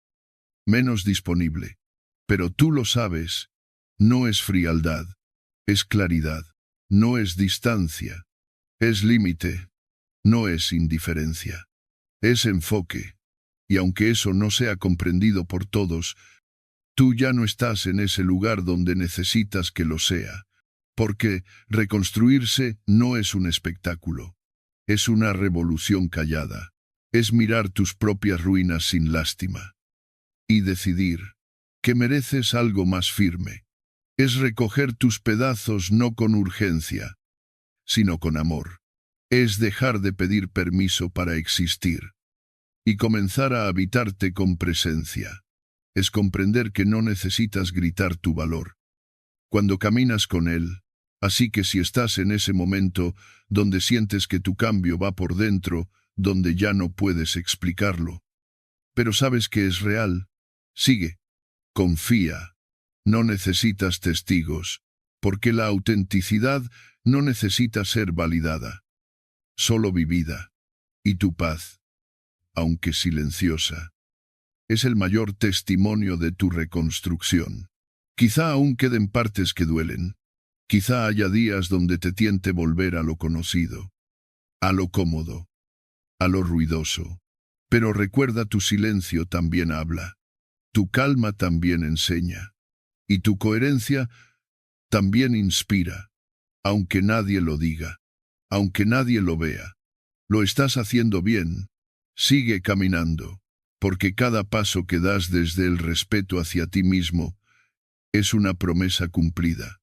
menos disponible. Pero tú lo sabes, no es frialdad, es claridad, no es distancia, es límite, no es indiferencia, es enfoque. Y aunque eso no sea comprendido por todos, tú ya no estás en ese lugar donde necesitas que lo sea. Porque reconstruirse no es un espectáculo, es una revolución callada, es mirar tus propias ruinas sin lástima y decidir que mereces algo más firme. Es recoger tus pedazos no con urgencia, sino con amor. Es dejar de pedir permiso para existir y comenzar a habitarte con presencia. Es comprender que no necesitas gritar tu valor cuando caminas con él. Así que si estás en ese momento donde sientes que tu cambio va por dentro, donde ya no puedes explicarlo, pero sabes que es real, sigue, confía, no necesitas testigos, porque la autenticidad no necesita ser validada, solo vivida, y tu paz, aunque silenciosa, es el mayor testimonio de tu reconstrucción. Quizá aún queden partes que duelen. Quizá haya días donde te tiente volver a lo conocido, a lo cómodo, a lo ruidoso. Pero recuerda, tu silencio también habla, tu calma también enseña, y tu coherencia también inspira, aunque nadie lo diga, aunque nadie lo vea. Lo estás haciendo bien, sigue caminando, porque cada paso que das desde el respeto hacia ti mismo es una promesa cumplida.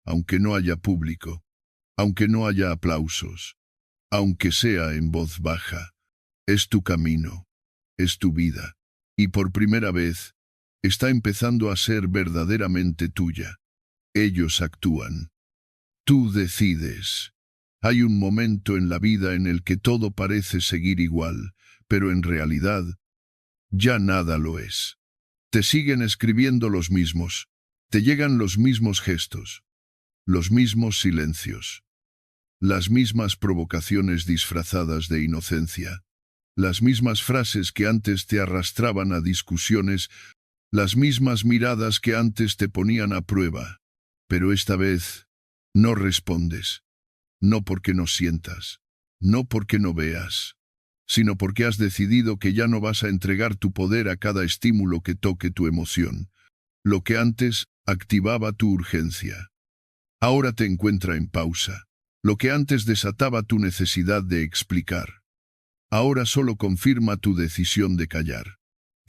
Aunque no haya público, aunque no haya aplausos, aunque sea en voz baja, es tu camino, es tu vida, y por primera vez, está empezando a ser verdaderamente tuya. Ellos actúan. Tú decides. Hay un momento en la vida en el que todo parece seguir igual, pero en realidad, ya nada lo es. Te siguen escribiendo los mismos, te llegan los mismos gestos, los mismos silencios, las mismas provocaciones disfrazadas de inocencia, las mismas frases que antes te arrastraban a discusiones, las mismas miradas que antes te ponían a prueba. Pero esta vez no respondes, no porque no sientas, no porque no veas, sino porque has decidido que ya no vas a entregar tu poder a cada estímulo que toque tu emoción, lo que antes activaba tu urgencia. Ahora te encuentra en pausa. Lo que antes desataba tu necesidad de explicar, ahora solo confirma tu decisión de callar.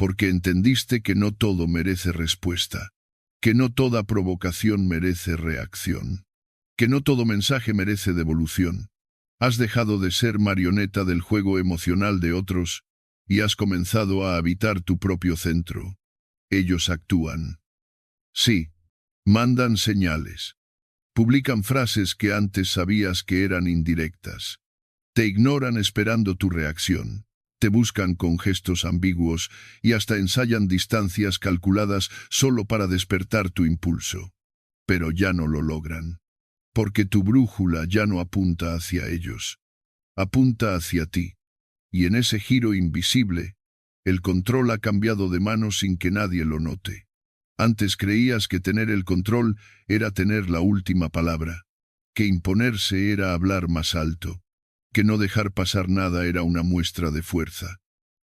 porque entendiste que no todo merece respuesta, que no toda provocación merece reacción, que no todo mensaje merece devolución. Has dejado de ser marioneta del juego emocional de otros y has comenzado a habitar tu propio centro. Ellos actúan. Sí, mandan señales. Publican frases que antes sabías que eran indirectas. Te ignoran esperando tu reacción. Te buscan con gestos ambiguos y hasta ensayan distancias calculadas solo para despertar tu impulso. Pero ya no lo logran. Porque tu brújula ya no apunta hacia ellos. Apunta hacia ti. Y en ese giro invisible, el control ha cambiado de manos sin que nadie lo note. Antes creías que tener el control era tener la última palabra, que imponerse era hablar más alto, que no dejar pasar nada era una muestra de fuerza.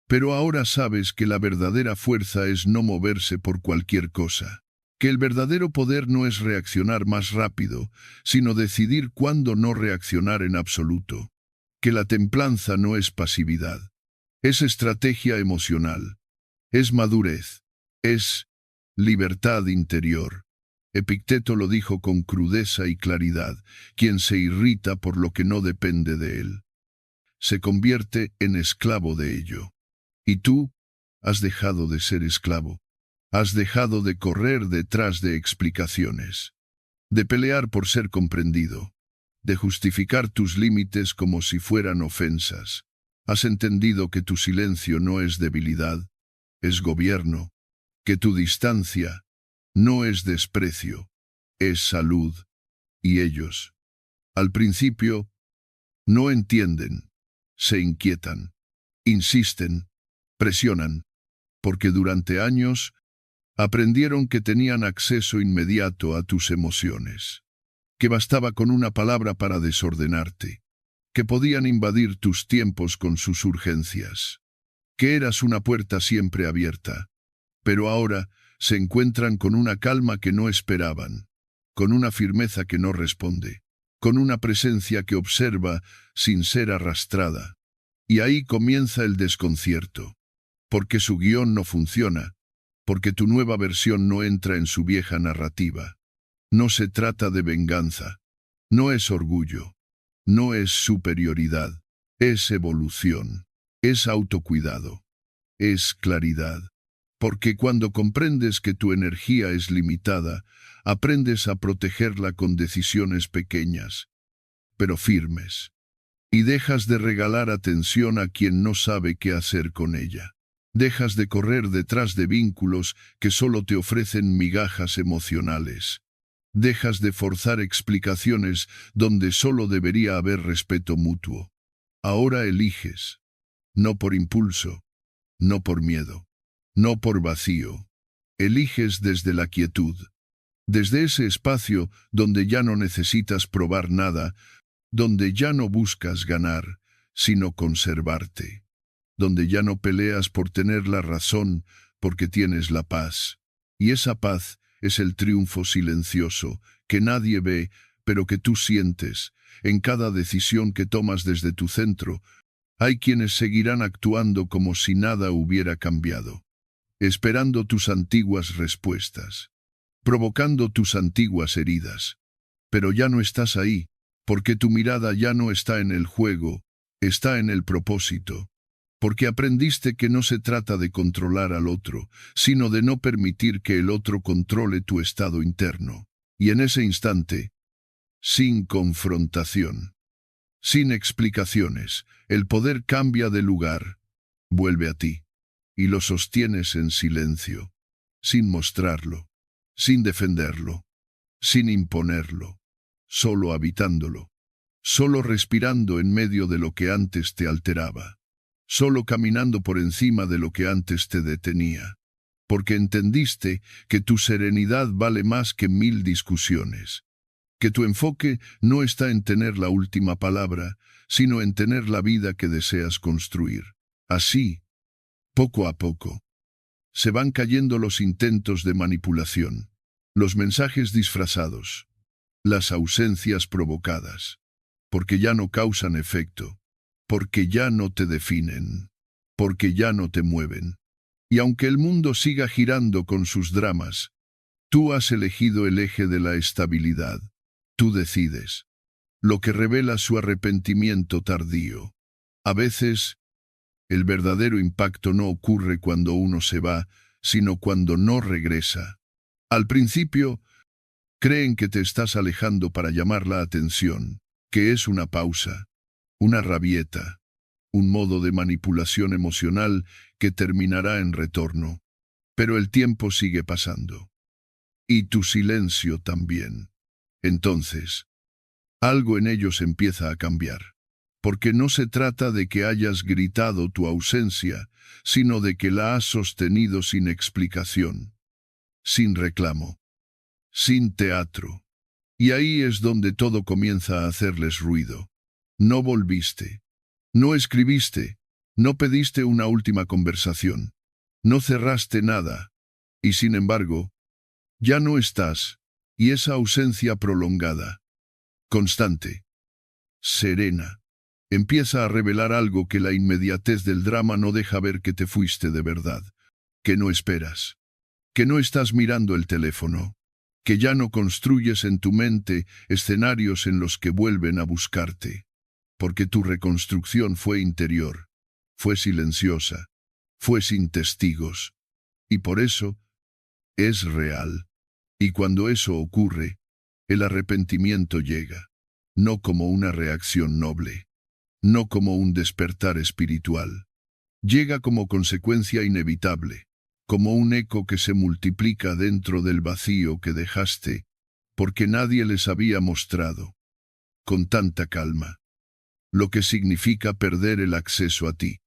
Pero ahora sabes que la verdadera fuerza es no moverse por cualquier cosa, que el verdadero poder no es reaccionar más rápido, sino decidir cuándo no reaccionar en absoluto, que la templanza no es pasividad, es estrategia emocional, es madurez, es libertad interior. Epicteto lo dijo con crudeza y claridad: quien se irrita por lo que no depende de él, se convierte en esclavo de ello. Y tú has dejado de ser esclavo, has dejado de correr detrás de explicaciones, de pelear por ser comprendido, de justificar tus límites como si fueran ofensas. Has entendido que tu silencio no es debilidad, es gobierno, que tu distancia no es desprecio, es salud. Y ellos, al principio, no entienden, se inquietan, insisten, presionan, porque durante años aprendieron que tenían acceso inmediato a tus emociones, que bastaba con una palabra para desordenarte, que podían invadir tus tiempos con sus urgencias, que eras una puerta siempre abierta. Pero ahora se encuentran con una calma que no esperaban, con una firmeza que no responde, con una presencia que observa sin ser arrastrada. Y ahí comienza el desconcierto, porque su guión no funciona, porque tu nueva versión no entra en su vieja narrativa. No se trata de venganza, no es orgullo, no es superioridad, es evolución, es autocuidado, es claridad. Porque cuando comprendes que tu energía es limitada, aprendes a protegerla con decisiones pequeñas, pero firmes. Y dejas de regalar atención a quien no sabe qué hacer con ella. Dejas de correr detrás de vínculos que solo te ofrecen migajas emocionales. Dejas de forzar explicaciones donde solo debería haber respeto mutuo. Ahora eliges, no por impulso, no por miedo, no por vacío. Eliges desde la quietud, desde ese espacio donde ya no necesitas probar nada, donde ya no buscas ganar, sino conservarte, donde ya no peleas por tener la razón, porque tienes la paz. Y esa paz es el triunfo silencioso, que nadie ve, pero que tú sientes, en cada decisión que tomas desde tu centro. Hay quienes seguirán actuando como si nada hubiera cambiado, esperando tus antiguas respuestas, provocando tus antiguas heridas. Pero ya no estás ahí, porque tu mirada ya no está en el juego, está en el propósito. Porque aprendiste que no se trata de controlar al otro, sino de no permitir que el otro controle tu estado interno. Y en ese instante, sin confrontación, sin explicaciones, el poder cambia de lugar, vuelve a ti, y lo sostienes en silencio, sin mostrarlo, sin defenderlo, sin imponerlo, solo habitándolo, solo respirando en medio de lo que antes te alteraba, solo caminando por encima de lo que antes te detenía, porque entendiste que tu serenidad vale más que 1000 discusiones, que tu enfoque no está en tener la última palabra, sino en tener la vida que deseas construir. Así, poco a poco, se van cayendo los intentos de manipulación, los mensajes disfrazados, las ausencias provocadas, porque ya no causan efecto, porque ya no te definen, porque ya no te mueven, Y aunque el mundo siga girando con sus dramas, tú has elegido el eje de la estabilidad. Tú decides. Lo que revela su arrepentimiento tardío. A veces, el verdadero impacto no ocurre cuando uno se va, sino cuando no regresa. Al principio, creen que te estás alejando para llamar la atención, que es una pausa, una rabieta, un modo de manipulación emocional que terminará en retorno. Pero el tiempo sigue pasando. Y tu silencio también. Entonces, algo en ellos empieza a cambiar. Porque no se trata de que hayas gritado tu ausencia, sino de que la has sostenido sin explicación, sin reclamo, sin teatro. Y ahí es donde todo comienza a hacerles ruido. No volviste, no escribiste, no pediste una última conversación, no cerraste nada, y sin embargo, ya no estás, y esa ausencia prolongada, constante, serena, empieza a revelar algo que la inmediatez del drama no deja ver, que te fuiste de verdad, que no esperas, que no estás mirando el teléfono, que ya no construyes en tu mente escenarios en los que vuelven a buscarte, porque tu reconstrucción fue interior, fue silenciosa, fue sin testigos, y por eso es real. Y cuando eso ocurre, el arrepentimiento llega, no como una reacción noble, no como un despertar espiritual. Llega como consecuencia inevitable, como un eco que se multiplica dentro del vacío que dejaste, porque nadie les había mostrado, con tanta calma, lo que significa perder el acceso a ti,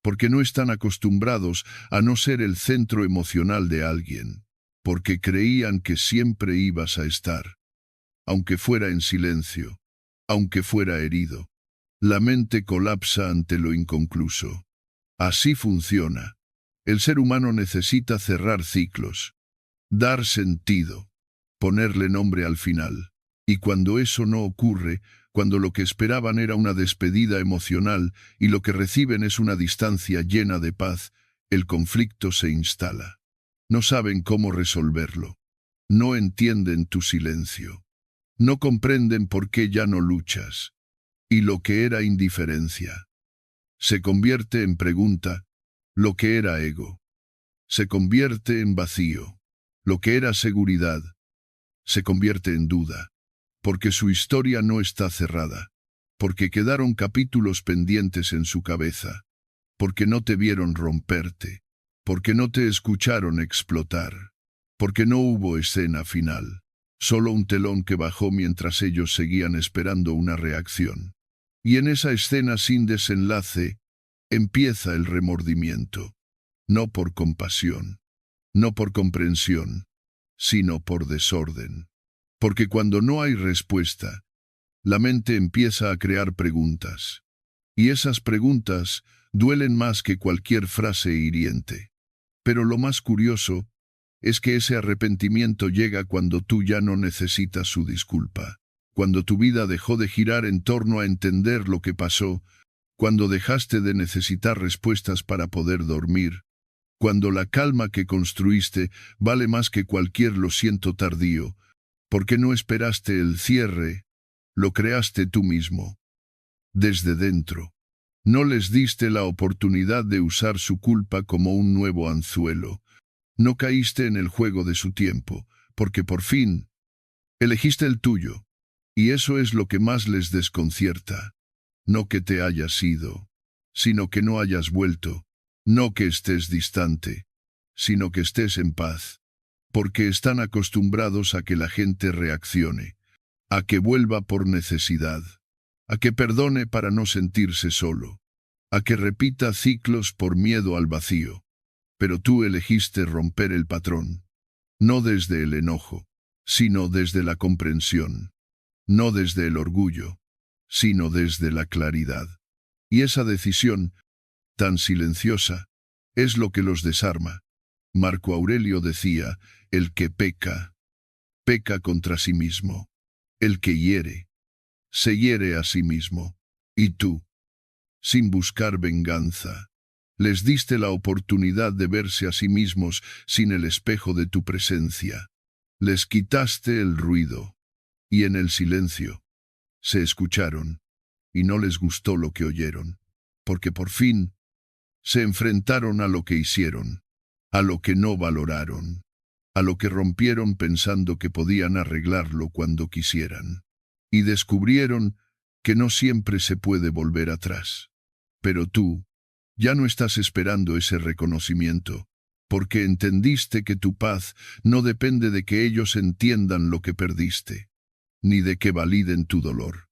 porque no están acostumbrados a no ser el centro emocional de alguien, porque creían que siempre ibas a estar, aunque fuera en silencio, aunque fuera herido. La mente colapsa ante lo inconcluso. Así funciona. El ser humano necesita cerrar ciclos, dar sentido, ponerle nombre al final. Y cuando eso no ocurre, cuando lo que esperaban era una despedida emocional y lo que reciben es una distancia llena de paz, el conflicto se instala. No saben cómo resolverlo. No entienden tu silencio. No comprenden por qué ya no luchas. Y lo que era indiferencia se convierte en pregunta, lo que era ego se convierte en vacío, lo que era seguridad se convierte en duda, porque su historia no está cerrada, porque quedaron capítulos pendientes en su cabeza, porque no te vieron romperte, porque no te escucharon explotar, porque no hubo escena final, solo un telón que bajó mientras ellos seguían esperando una reacción. Y en esa escena sin desenlace, empieza el remordimiento, no por compasión, no por comprensión, sino por desorden. Porque cuando no hay respuesta, la mente empieza a crear preguntas. Y esas preguntas duelen más que cualquier frase hiriente. Pero lo más curioso es que ese arrepentimiento llega cuando tú ya no necesitas su disculpa, cuando tu vida dejó de girar en torno a entender lo que pasó, cuando dejaste de necesitar respuestas para poder dormir, cuando la calma que construiste vale más que cualquier lo siento tardío, porque no esperaste el cierre, lo creaste tú mismo, desde dentro. No les diste la oportunidad de usar su culpa como un nuevo anzuelo. No caíste en el juego de su tiempo, porque por fin elegiste el tuyo. Y eso es lo que más les desconcierta. No que te hayas ido, sino que no hayas vuelto. No que estés distante, sino que estés en paz. Porque están acostumbrados a que la gente reaccione, a que vuelva por necesidad, a que perdone para no sentirse solo, a que repita ciclos por miedo al vacío. Pero tú elegiste romper el patrón, no desde el enojo, sino desde la comprensión, no desde el orgullo, sino desde la claridad. Y esa decisión, tan silenciosa, es lo que los desarma. Marco Aurelio decía, el que peca, peca contra sí mismo. El que hiere, se hiere a sí mismo. Y tú, sin buscar venganza, Les diste la oportunidad de verse a sí mismos sin el espejo de tu presencia. Les quitaste el ruido, y en el silencio se escucharon, y no les gustó lo que oyeron, porque por fin se enfrentaron a lo que hicieron, a lo que no valoraron, a lo que rompieron pensando que podían arreglarlo cuando quisieran, y descubrieron que no siempre se puede volver atrás. Pero tú ya no estás esperando ese reconocimiento, porque entendiste que tu paz no depende de que ellos entiendan lo que perdiste, ni de que validen tu dolor,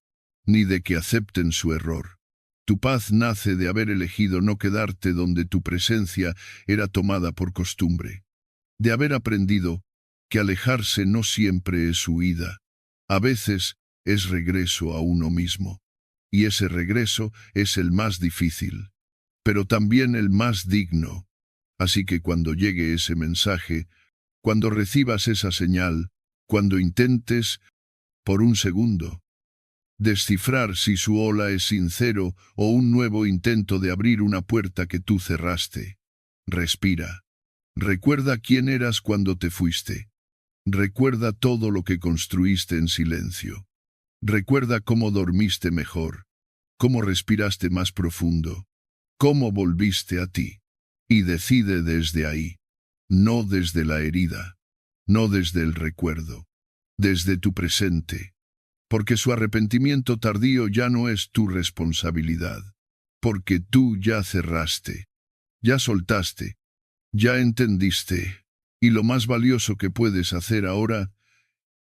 ni de que acepten su error. Tu paz nace de haber elegido no quedarte donde tu presencia era tomada por costumbre, de haber aprendido que alejarse no siempre es huida, a veces es regreso a uno mismo, y ese regreso es el más difícil, pero también el más digno. Así que cuando llegue ese mensaje, cuando recibas esa señal, cuando intentes, por un segundo, descifrar si su hola es sincero o un nuevo intento de abrir una puerta que tú cerraste, respira. Recuerda quién eras cuando te fuiste. Recuerda todo lo que construiste en silencio. Recuerda cómo dormiste mejor, cómo respiraste más profundo, cómo volviste a ti. Y decide desde ahí, no desde la herida, no desde el recuerdo, desde tu presente, porque su arrepentimiento tardío ya no es tu responsabilidad, porque tú ya cerraste, ya soltaste, ya entendiste, y lo más valioso que puedes hacer ahora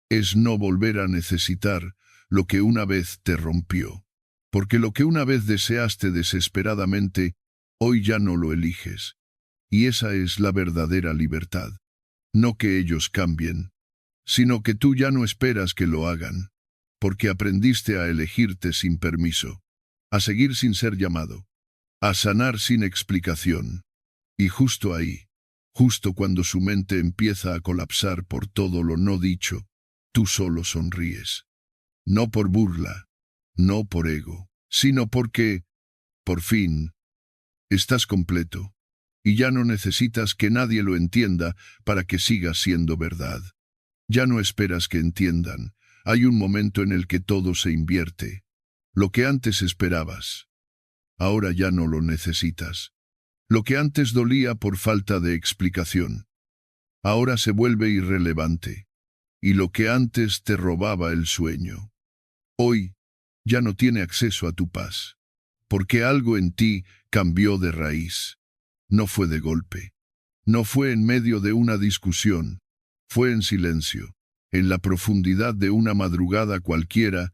es no volver a necesitar lo que una vez te rompió, porque lo que una vez deseaste desesperadamente, hoy ya no lo eliges. Y esa es la verdadera libertad. No que ellos cambien, sino que tú ya no esperas que lo hagan, porque aprendiste a elegirte sin permiso, a seguir sin ser llamado, a sanar sin explicación. Y justo ahí, justo cuando su mente empieza a colapsar por todo lo no dicho, tú solo sonríes. No por burla, no por ego, sino porque, por fin, estás completo, y ya no necesitas que nadie lo entienda para que siga siendo verdad. Ya no esperas que entiendan, hay un momento en el que todo se invierte. Lo que antes esperabas, ahora ya no lo necesitas. Lo que antes dolía por falta de explicación, ahora se vuelve irrelevante. Y lo que antes te robaba el sueño, hoy ya no tiene acceso a tu paz, porque algo en ti cambió de raíz. No fue de golpe, no fue en medio de una discusión, fue en silencio, en la profundidad de una madrugada cualquiera,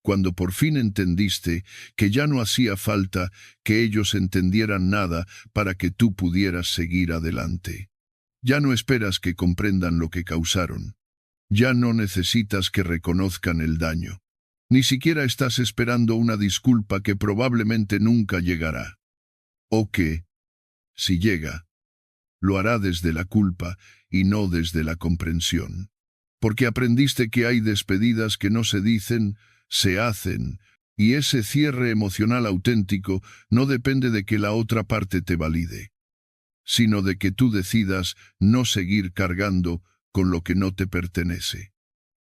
cuando por fin entendiste que ya no hacía falta que ellos entendieran nada para que tú pudieras seguir adelante. Ya no esperas que comprendan lo que causaron. Ya no necesitas que reconozcan el daño. Ni siquiera estás esperando una disculpa que probablemente nunca llegará. O que, si llega, lo hará desde la culpa y no desde la comprensión. Porque aprendiste que hay despedidas que no se dicen, se hacen, y ese cierre emocional auténtico no depende de que la otra parte te valide, sino de que tú decidas no seguir cargando con lo que no te pertenece.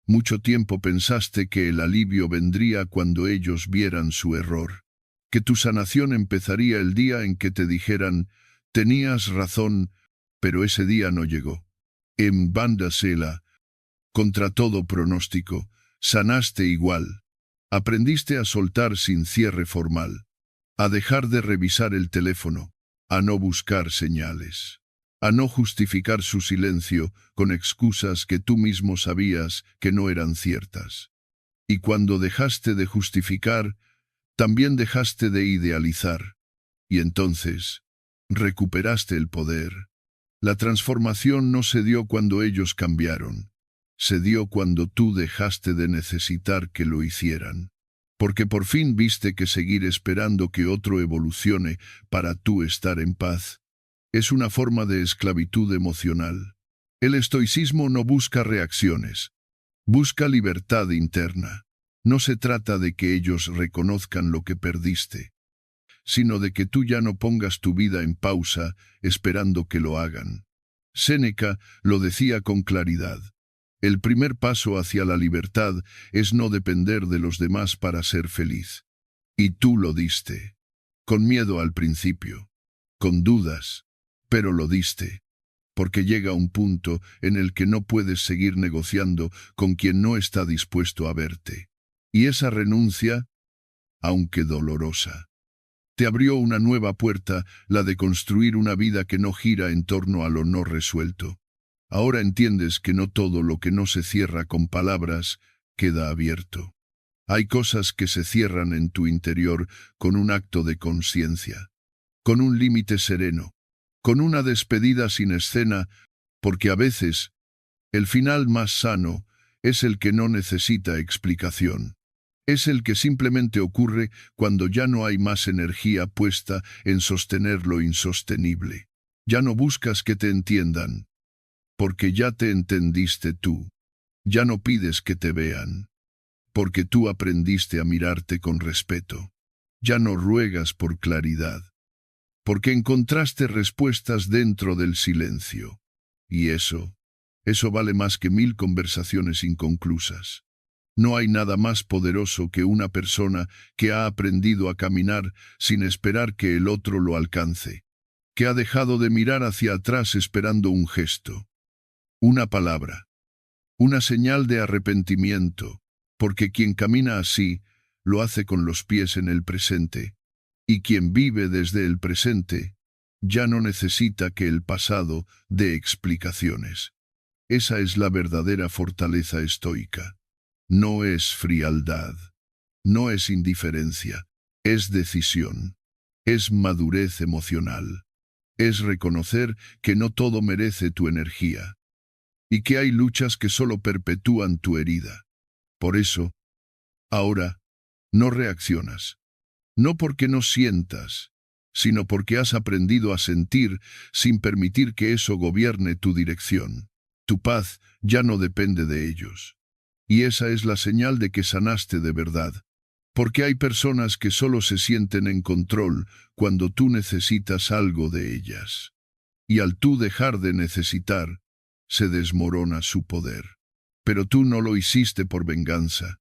Mucho tiempo pensaste que el alivio vendría cuando ellos vieran su error, que tu sanación empezaría el día en que te dijeran, tenías razón, pero ese día no llegó. En banda Sela, contra todo pronóstico, sanaste igual. Aprendiste a soltar sin cierre formal, a dejar de revisar el teléfono, a no buscar señales, a no justificar su silencio con excusas que tú mismo sabías que no eran ciertas. Y cuando dejaste de justificar, también dejaste de idealizar, y entonces recuperaste el poder. La transformación no se dio cuando ellos cambiaron, se dio cuando tú dejaste de necesitar que lo hicieran, porque por fin viste que seguir esperando que otro evolucione para tú estar en paz es una forma de esclavitud emocional. El estoicismo no busca reacciones, busca libertad interna. No se trata de que ellos reconozcan lo que perdiste, sino de que tú ya no pongas tu vida en pausa esperando que lo hagan. Séneca lo decía con claridad. El primer paso hacia la libertad es no depender de los demás para ser feliz. Y tú lo diste. Con miedo al principio, con dudas, pero lo diste. Porque llega un punto en el que no puedes seguir negociando con quien no está dispuesto a verte. Y esa renuncia, aunque dolorosa, te abrió una nueva puerta, la de construir una vida que no gira en torno a lo no resuelto. Ahora entiendes que no todo lo que no se cierra con palabras queda abierto. Hay cosas que se cierran en tu interior con un acto de conciencia, con un límite sereno, con una despedida sin escena, porque a veces el final más sano es el que no necesita explicación. Es el que simplemente ocurre cuando ya no hay más energía puesta en sostener lo insostenible. Ya no buscas que te entiendan, porque ya te entendiste tú. Ya no pides que te vean, porque tú aprendiste a mirarte con respeto. Ya no ruegas por claridad, porque encontraste respuestas dentro del silencio. Y eso vale más que 1000 conversaciones inconclusas. No hay nada más poderoso que una persona que ha aprendido a caminar sin esperar que el otro lo alcance, que ha dejado de mirar hacia atrás esperando un gesto, una palabra, una señal de arrepentimiento, porque quien camina así lo hace con los pies en el presente, y quien vive desde el presente ya no necesita que el pasado dé explicaciones. Esa es la verdadera fortaleza estoica. No es frialdad, no es indiferencia, es decisión, es madurez emocional, es reconocer que no todo merece tu energía, y que hay luchas que solo perpetúan tu herida. Por eso, ahora, no reaccionas, no porque no sientas, sino porque has aprendido a sentir sin permitir que eso gobierne tu dirección. Tu paz ya no depende de ellos. Y esa es la señal de que sanaste de verdad. Porque hay personas que solo se sienten en control cuando tú necesitas algo de ellas. Y al tú dejar de necesitar, se desmorona su poder. Pero tú no lo hiciste por venganza.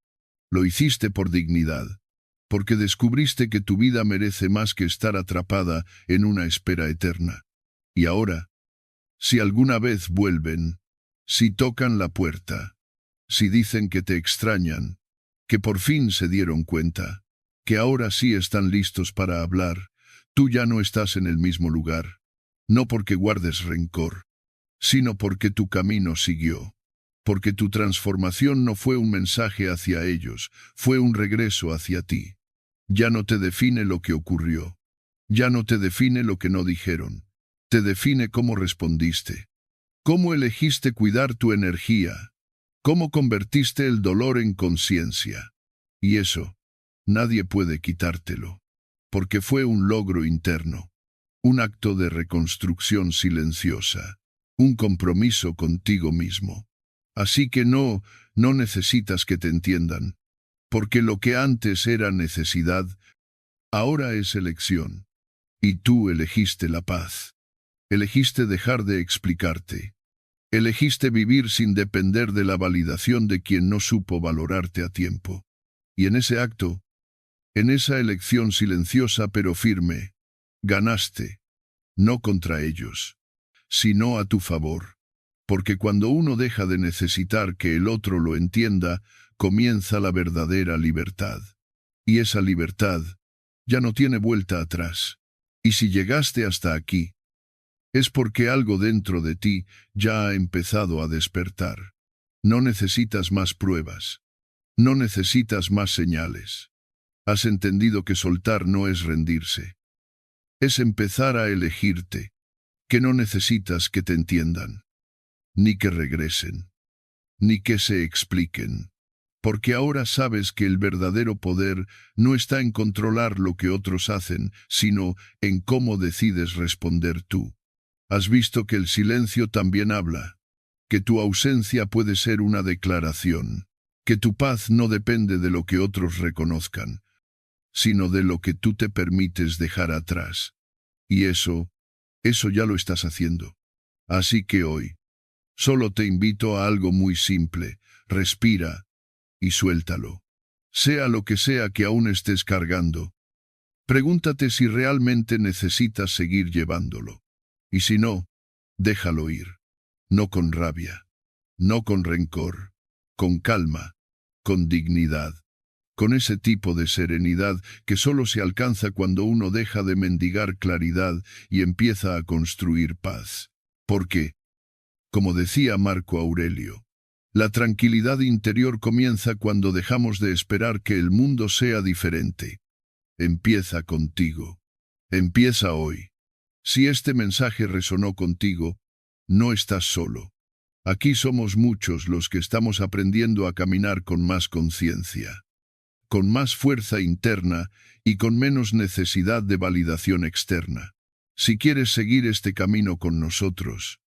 Lo hiciste por dignidad. Porque descubriste que tu vida merece más que estar atrapada en una espera eterna. Y ahora, si alguna vez vuelven, si tocan la puerta, si dicen que te extrañan, que por fin se dieron cuenta, que ahora sí están listos para hablar, tú ya no estás en el mismo lugar, no porque guardes rencor, sino porque tu camino siguió, porque tu transformación no fue un mensaje hacia ellos, fue un regreso hacia ti. Ya no te define lo que ocurrió, ya no te define lo que no dijeron, te define cómo respondiste, cómo elegiste cuidar tu energía, cómo convertiste el dolor en conciencia. Y eso, nadie puede quitártelo, porque fue un logro interno, un acto de reconstrucción silenciosa, un compromiso contigo mismo. Así que no necesitas que te entiendan, porque lo que antes era necesidad, ahora es elección. Y tú elegiste la paz. Elegiste dejar de explicarte. Elegiste vivir sin depender de la validación de quien no supo valorarte a tiempo. Y en ese acto, en esa elección silenciosa pero firme, ganaste, no contra ellos, sino a tu favor. Porque cuando uno deja de necesitar que el otro lo entienda, comienza la verdadera libertad. Y esa libertad ya no tiene vuelta atrás. Y si llegaste hasta aquí, es porque algo dentro de ti ya ha empezado a despertar. No necesitas más pruebas. No necesitas más señales. Has entendido que soltar no es rendirse. Es empezar a elegirte, que no necesitas que te entiendan, ni que regresen, ni que se expliquen. Porque ahora sabes que el verdadero poder no está en controlar lo que otros hacen, sino en cómo decides responder tú. Has visto que el silencio también habla, que tu ausencia puede ser una declaración, que tu paz no depende de lo que otros reconozcan, sino de lo que tú te permites dejar atrás. Y eso ya lo estás haciendo. Así que hoy, solo te invito a algo muy simple: respira y suéltalo. Sea lo que sea que aún estés cargando, pregúntate si realmente necesitas seguir llevándolo. Y si no, déjalo ir. No con rabia, no con rencor, con calma, con dignidad, con ese tipo de serenidad que solo se alcanza cuando uno deja de mendigar claridad y empieza a construir paz. Porque, como decía Marco Aurelio, la tranquilidad interior comienza cuando dejamos de esperar que el mundo sea diferente. Empieza contigo. Empieza hoy. Si este mensaje resonó contigo, no estás solo. Aquí somos muchos los que estamos aprendiendo a caminar con más conciencia, con más fuerza interna y con menos necesidad de validación externa. Si quieres seguir este camino con nosotros,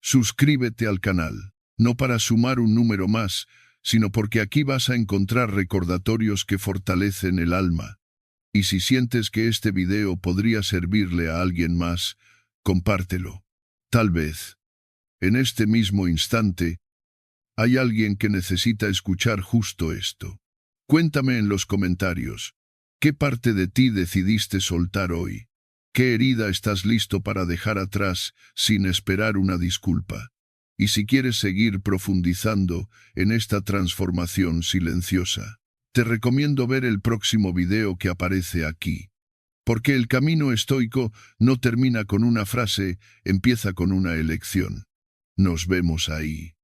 suscríbete al canal, no para sumar un número más, sino porque aquí vas a encontrar recordatorios que fortalecen el alma. Y si sientes que este video podría servirle a alguien más, compártelo. Tal vez, en este mismo instante, hay alguien que necesita escuchar justo esto. Cuéntame en los comentarios, ¿qué parte de ti decidiste soltar hoy? ¿Qué herida estás listo para dejar atrás sin esperar una disculpa? Y si quieres seguir profundizando en esta transformación silenciosa, te recomiendo ver el próximo video que aparece aquí. Porque el camino estoico no termina con una frase, empieza con una elección. Nos vemos ahí.